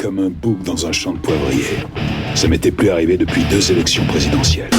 comme un bouc dans un champ de poivrier. Ça m'était plus arrivé depuis 2 élections présidentielles.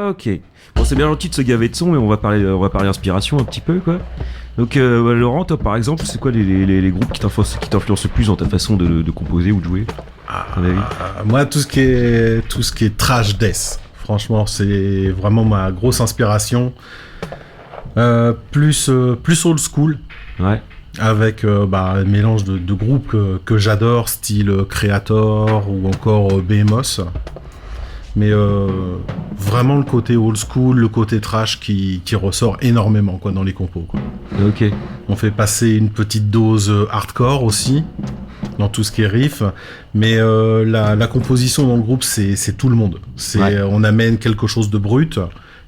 Ok. Bon, c'est bien gentil de se gaver de son, mais on va parler inspiration un petit peu, quoi. Donc, Laurent, toi, par exemple, c'est quoi les groupes qui t'influencent le plus dans ta façon de composer ou de jouer, à ton avis ? Moi, tout ce qui est trash death, franchement, c'est vraiment ma grosse inspiration. Plus old school. Ouais. Avec un mélange de groupes que j'adore, style Creator ou encore Behemoth. Mais vraiment le côté old school, le côté trash qui ressort énormément quoi, dans les compos. Quoi. Ok. On fait passer une petite dose hardcore aussi, dans tout ce qui est riff. Mais la composition dans le groupe, c'est tout le monde. On amène quelque chose de brut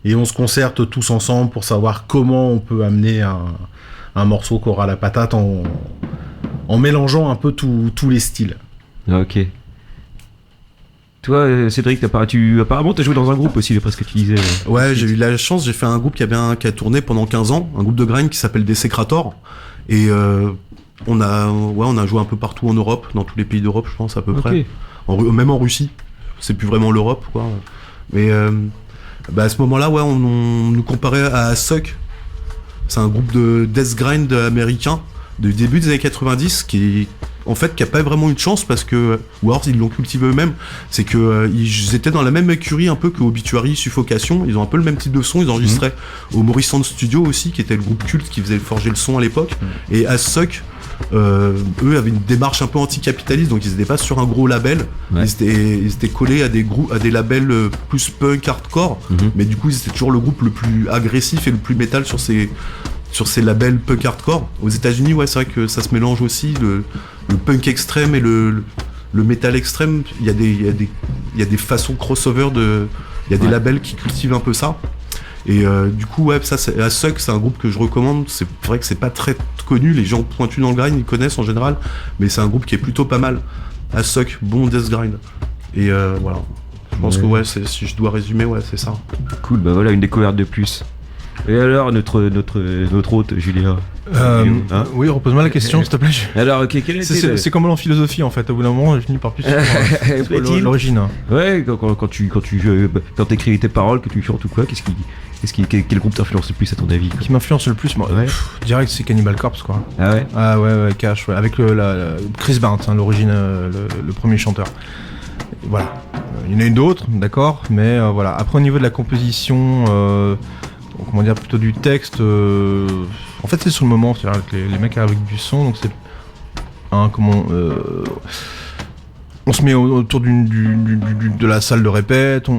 et on se concerte tous ensemble pour savoir comment on peut amener un morceau qui aura la patate en mélangeant un peu tous les styles. Ok. Toi, Cédric, apparemment t'as joué dans un groupe aussi, d'après ce que tu disais. Ouais, j'ai eu la chance, j'ai fait un groupe qui a tourné pendant 15 ans, un groupe de grind qui s'appelle Desecrator. Et on a joué un peu partout en Europe, dans tous les pays d'Europe, je pense, à peu près. Même en Russie. C'est plus vraiment l'Europe, quoi. Mais à ce moment-là, ouais, on nous comparait à Suck. C'est un groupe de death grind américain du début des années 90 qui a pas vraiment eu de chance parce que, ou alors ils l'ont cultivé eux-mêmes, c'est que ils étaient dans la même écurie un peu que Obituary, Suffocation, ils ont un peu le même type de son, ils enregistraient au Maurice Sound Studio aussi, qui était le groupe culte qui faisait forger le son à l'époque, et As Suck, eux avaient une démarche un peu anticapitaliste, donc ils étaient pas sur un gros label, ils étaient collés à des labels plus punk hardcore, mais du coup ils étaient toujours le groupe le plus agressif et le plus métal sur ces labels punk hardcore. Aux États-Unis, ouais, c'est vrai que ça se mélange aussi, le punk extrême et le métal extrême. Il y a des façons crossover il y a des labels qui cultivent un peu ça. Et du coup, ouais, ça, As Suck, c'est un groupe que je recommande. C'est vrai que c'est pas très connu, les gens pointus dans le grind, ils connaissent en général, mais c'est un groupe qui est plutôt pas mal. As Suck, bon death grind. Et voilà. Je pense que ouais, si je dois résumer, ouais, c'est ça. Cool, bah voilà, une découverte de plus. Et alors, notre hôte, Julien Oui, repose-moi la question, s'il te plaît. Alors, quelle était c'est comme en philosophie, en fait. Au bout d'un moment, je finis par plus sur l'origine. Ouais, quand t'écris tes paroles, que tu chantes ou quoi, quel groupe t'influence le plus, à ton avis ? Qui m'influence le plus, moi, direct, c'est Cannibal Corpse, quoi. Ah ouais ? Ah ouais, Cash, ouais. Avec Chris Barnes, l'origine, le premier chanteur. Voilà. Il y en a une d'autres, d'accord, mais voilà. Après, au niveau de la composition... comment dire, plutôt du texte, en fait c'est sur le moment, c'est-à-dire que les mecs arrivent avec du son, donc c'est on se met autour de la salle de répète,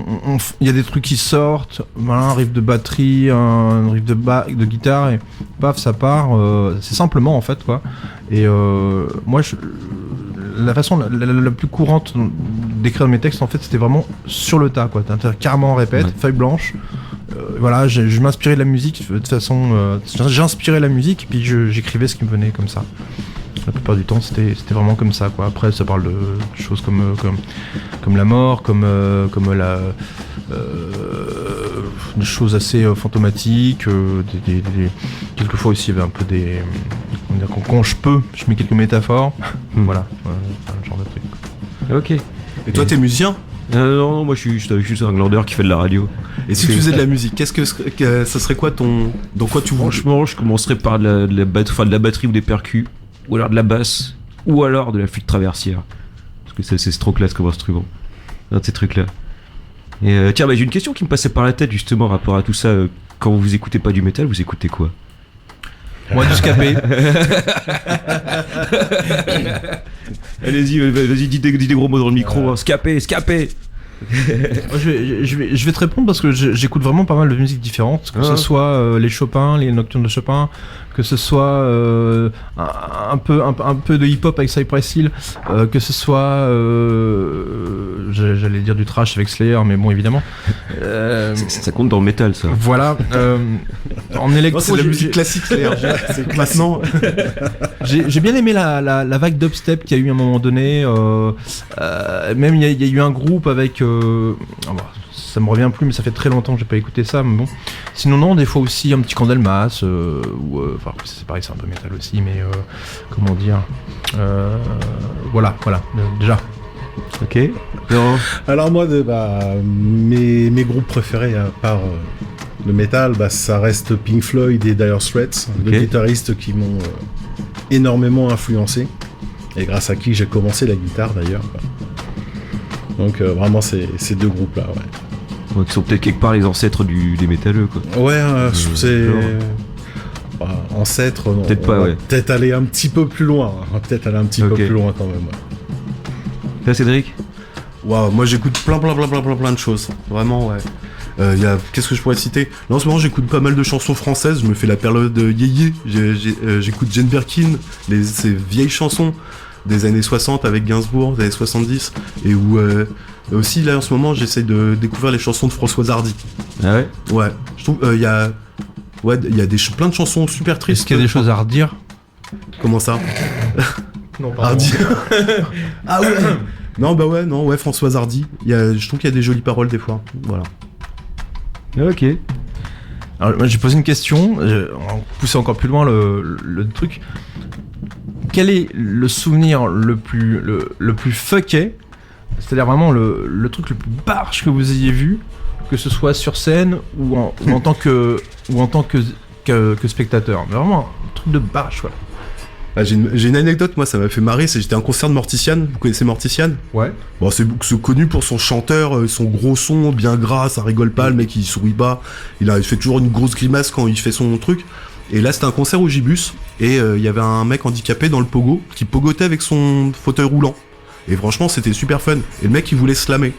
il y a des trucs qui sortent, voilà, un riff de batterie, un riff de guitare, et paf, ça part, c'est simplement en fait, quoi. Et moi, la façon la plus courante d'écrire mes textes, en fait, c'était vraiment sur le tas, quoi. T'as carrément en répète, feuille blanche. Voilà, je m'inspirais de la musique, de toute façon, j'inspirais la musique, puis j'écrivais ce qui me venait comme ça. La plupart du temps, c'était vraiment comme ça, quoi. Après, ça parle de choses comme la mort, comme des choses assez fantomatiques. Quelquefois aussi, il y avait un peu des... Quand je peux, je mets quelques métaphores. Voilà, un genre de truc. Ok. Et toi, t'es musicien ? Non, moi je suis juste un glandeur qui fait de la radio. Et si tu faisais de la musique, ça serait quoi dans quoi tu voulais ? Franchement, je commencerais par de la batterie ou des percus, ou alors de la basse, ou alors de la flûte traversière. Parce que c'est trop classe comme instrument. Un de ces trucs-là. Et tiens, j'ai une question qui me passait par la tête justement par rapport à tout ça. Quand vous écoutez pas du métal, vous écoutez quoi? Moi, du scapé. Vas-y, dis des gros mots dans le micro. Hein. Scapé. Moi, je vais te répondre parce que j'écoute vraiment pas mal de musiques différentes, que ce soit les Chopin, les Nocturnes de Chopin, que ce soit un peu de hip-hop avec Cypress Hill, que ce soit j'allais dire du trash avec Slayer, mais bon, évidemment. Ça compte dans le métal, ça. Voilà. En électro, c'est de la musique classique, c'est maintenant. J'ai bien aimé la vague dubstep qu'il y a eu à un moment donné. Même il y a eu un groupe avec. Ça me revient plus, mais ça fait très longtemps que j'ai pas écouté ça. Mais bon. Sinon non, des fois aussi un petit Candlemas. Enfin, c'est pareil, c'est un peu métal aussi, mais comment dire. Voilà, déjà. Ok. Non. Alors moi, mes groupes préférés, à part le métal, ça reste Pink Floyd et Dire Straits, deux guitaristes qui m'ont énormément influencé, et grâce à qui j'ai commencé la guitare d'ailleurs. Donc vraiment ces deux groupes-là, ouais. Donc, ils sont peut-être quelque part les ancêtres des métalleux, quoi. Ouais, c'est... ancêtres, non. Peut-être pas, ouais. Peut-être aller un petit peu plus loin. Peut-être aller un petit peu plus loin quand même, ouais. Là, Cédric? Waouh, moi j'écoute plein de choses. Vraiment, ouais. Qu'est-ce que je pourrais citer? Là, en ce moment, j'écoute pas mal de chansons françaises. Je me fais la période yéyé. J'écoute Jane Birkin, ces vieilles chansons des années 60 avec Gainsbourg, des années 70. Et où aussi, là, en ce moment, j'essaie de découvrir les chansons de Françoise Hardy. Ah ouais? Ouais. Je trouve, il y a plein de chansons super tristes. Est-ce qu'il y a des choses à redire? Comment ça? Non, pardon. Hardy. Ah ouais. Non, Françoise Hardy. Je trouve qu'il y a des jolies paroles des fois. Voilà. Ok. Alors, moi, j'ai posé une question, on va pousser encore plus loin le truc. Quel est le souvenir le plus fucké, c'est-à-dire vraiment le truc le plus barge que vous ayez vu, que ce soit sur scène ou en tant que spectateur? Mais vraiment un truc de barge, quoi. Ah, j'ai une anecdote, moi ça m'a fait marrer, j'étais à un concert de Mortician, vous connaissez Mortician? Ouais. Bon, c'est connu pour son chanteur, son gros son, bien gras, ça rigole pas, le mec il sourit pas, il fait toujours une grosse grimace quand il fait son truc. Et là c'était un concert au Gibus, et il y avait un mec handicapé dans le pogo, qui pogotait avec son fauteuil roulant. Et franchement c'était super fun, et le mec il voulait slammer.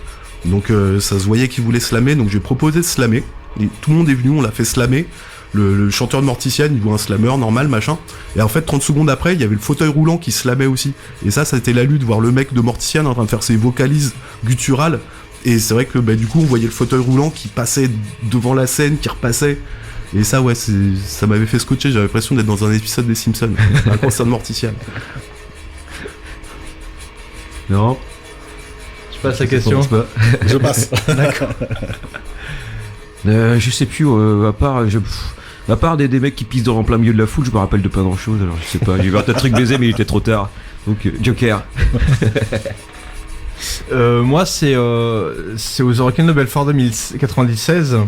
Donc ça se voyait qu'il voulait slammer, donc j'ai proposé de slammer, et tout le monde est venu, on l'a fait slammer. Le chanteur de Mortician, il joue un slammer normal, machin. Et en fait, 30 secondes après, il y avait le fauteuil roulant qui slamait aussi. Et ça a été la lutte, voir le mec de Mortician en train de faire ses vocalises gutturales. Et c'est vrai que du coup, on voyait le fauteuil roulant qui passait devant la scène, qui repassait. Et ça, ouais, ça m'avait fait scotcher. J'avais l'impression d'être dans un épisode des Simpsons, un concert de Mortician. Non. Je passe la question. Je passe. D'accord. Je sais plus, à part des mecs qui pissent en plein milieu de la foule, je me rappelle de pas grand chose, alors je sais pas, j'ai vu un tas de trucs baisés mais il était trop tard. Donc Joker. Moi c'est aux Hurricanes de Belfort 2096.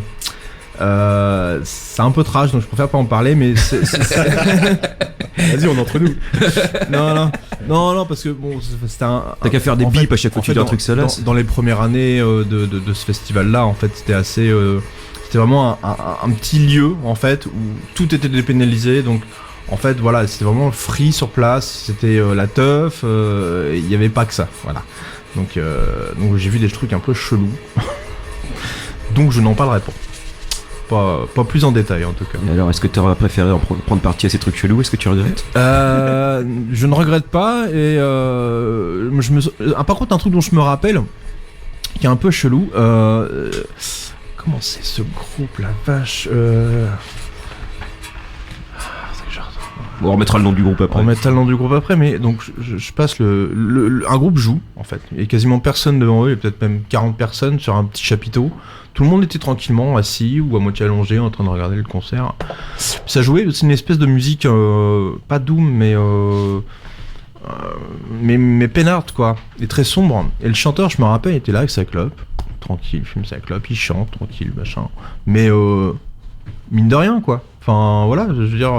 C'est un peu trash donc je préfère pas en parler, mais Vas-y, on est entre nous. non parce que bon c'était un... T'as qu'à faire des bips à chaque fois que tu dis un truc salace. Dans les premières années de ce festival là, en fait c'était assez c'était vraiment un petit lieu en fait où tout était dépénalisé, donc en fait voilà c'était vraiment free sur place, c'était la teuf, il y avait pas que ça, voilà, donc j'ai vu des trucs un peu chelous donc je n'en parlerai pas plus en détail en tout cas. Et alors, est-ce que tu aurais préféré prendre partie à ces trucs chelous? Est-ce que tu regrettes? Je ne regrette pas, et par contre un truc dont je me rappelle qui est un peu chelou, comment c'est ce groupe, la vache, Bon, on remettra le nom du groupe après. on mettra le nom du groupe après, mais donc je passe un groupe joue en fait, il y a quasiment personne devant eux, il y a peut-être même 40 personnes sur un petit chapiteau. Tout le monde était tranquillement assis ou à moitié allongé en train de regarder le concert. Ça jouait, c'est une espèce de musique pas doom mais peinarde quoi, et très sombre. Et le chanteur, je me rappelle, était là avec sa clope, tranquille, il fume sa clope, il chante tranquille, machin. Mais mine de rien quoi. Enfin voilà, je veux dire,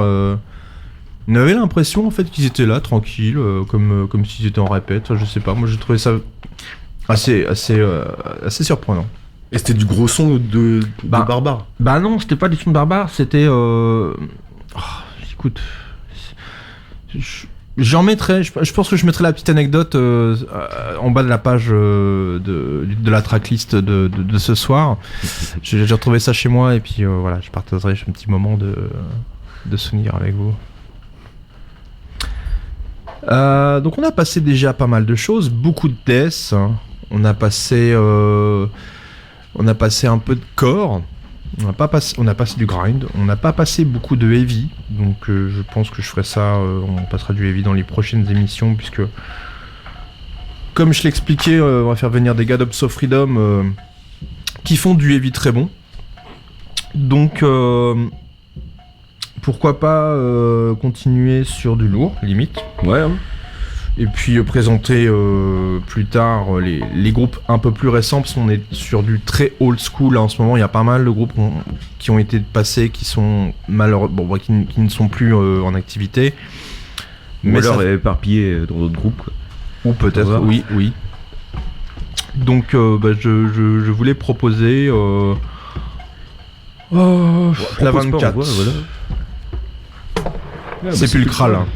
on avait l'impression en fait qu'ils étaient là tranquilles, comme s'ils étaient en répète. Enfin, je sais pas, moi j'ai trouvé ça assez surprenant. Et c'était du gros son de barbare. Bah non, c'était pas du son de barbare, c'était... écoute... J'en mettrai, je pense que je mettrai la petite anecdote en bas de la page de la tracklist de ce soir. J'ai retrouvé ça chez moi et puis voilà, je partagerai un petit moment de souvenir avec vous. Donc on a passé déjà pas mal de choses, beaucoup de death, hein. On a passé un peu de core. On a passé du grind, on n'a pas passé beaucoup de heavy, donc je pense que je ferai ça, on passera du heavy dans les prochaines émissions, puisque comme je l'expliquais, on va faire venir des gars d'Ops of Freedom qui font du heavy très bon. Donc pourquoi pas continuer sur du lourd, limite. Ouais, hein. Et puis présenter plus tard les groupes un peu plus récents, parce qu'on est sur du très old school là, en ce moment. Il y a pas mal de groupes qui ont été passés, qui sont qui ne sont plus en activité. Mais alors éparpillés dans d'autres groupes, quoi. Ou peut-être, oui. Donc je voulais proposer la 24. Voilà. Sépulcral. Hein.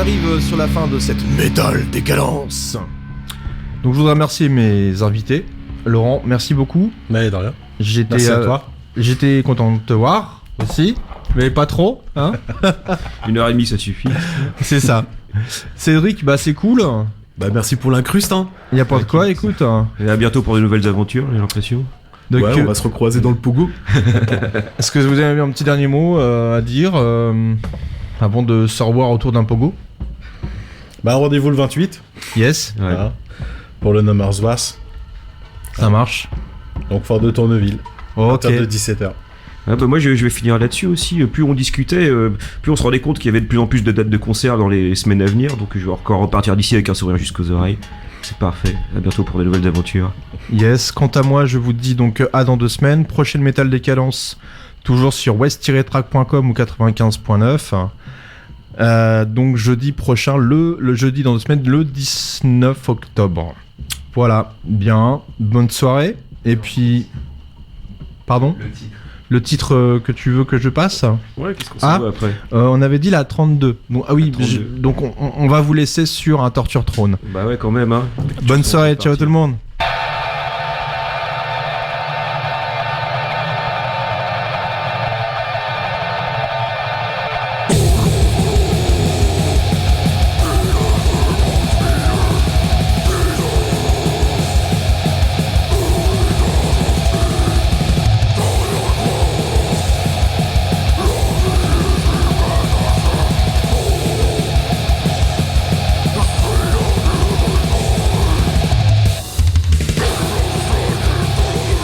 arrive sur la fin de cette Metal Décadence. Donc je voudrais remercier mes invités. Laurent, merci beaucoup. Mais de rien. Merci à toi. J'étais content de te voir aussi, mais pas trop, hein. 1h30 ça suffit. C'est ça. Cédric, bah c'est cool. Bah merci pour l'incruste, hein. Y a pas de quoi, écoute. Et à bientôt pour de nouvelles aventures, j'ai l'impression. Donc, Ouais, on va se recroiser dans le pogo. est-ce que vous avez un petit dernier mot à dire avant de se revoir autour d'un pogo? Bah, rendez-vous le 28. Yes, Ouais. Voilà, pour le Nummerswas. ça marche. Donc, fort de Tourneville. À Ok. partir de 17h. Ah bah moi je vais finir là-dessus aussi. Plus on discutait, plus on se rendait compte qu'il y avait de plus en plus de dates de concerts dans les semaines à venir. Donc je vais encore repartir d'ici avec un sourire jusqu'aux oreilles. C'est parfait. À bientôt pour de nouvelles aventures. Yes, quant à moi, je vous dis donc à dans 2 semaines. Prochaine Metal Décadence, toujours sur west-track.com ou 95.9. Donc jeudi prochain, le jeudi dans 2 semaines, le 19 octobre. Voilà, bien, bonne soirée. Et puis... Pardon ? Le titre que tu veux que je passe ? Ouais, qu'est-ce qu'on Ah. s'en va après? On avait dit la 32. Donc, ah oui, La 32. donc on va vous laisser sur un Torture Throne. Bah ouais quand même hein. Bonne soirée, ciao tout le monde.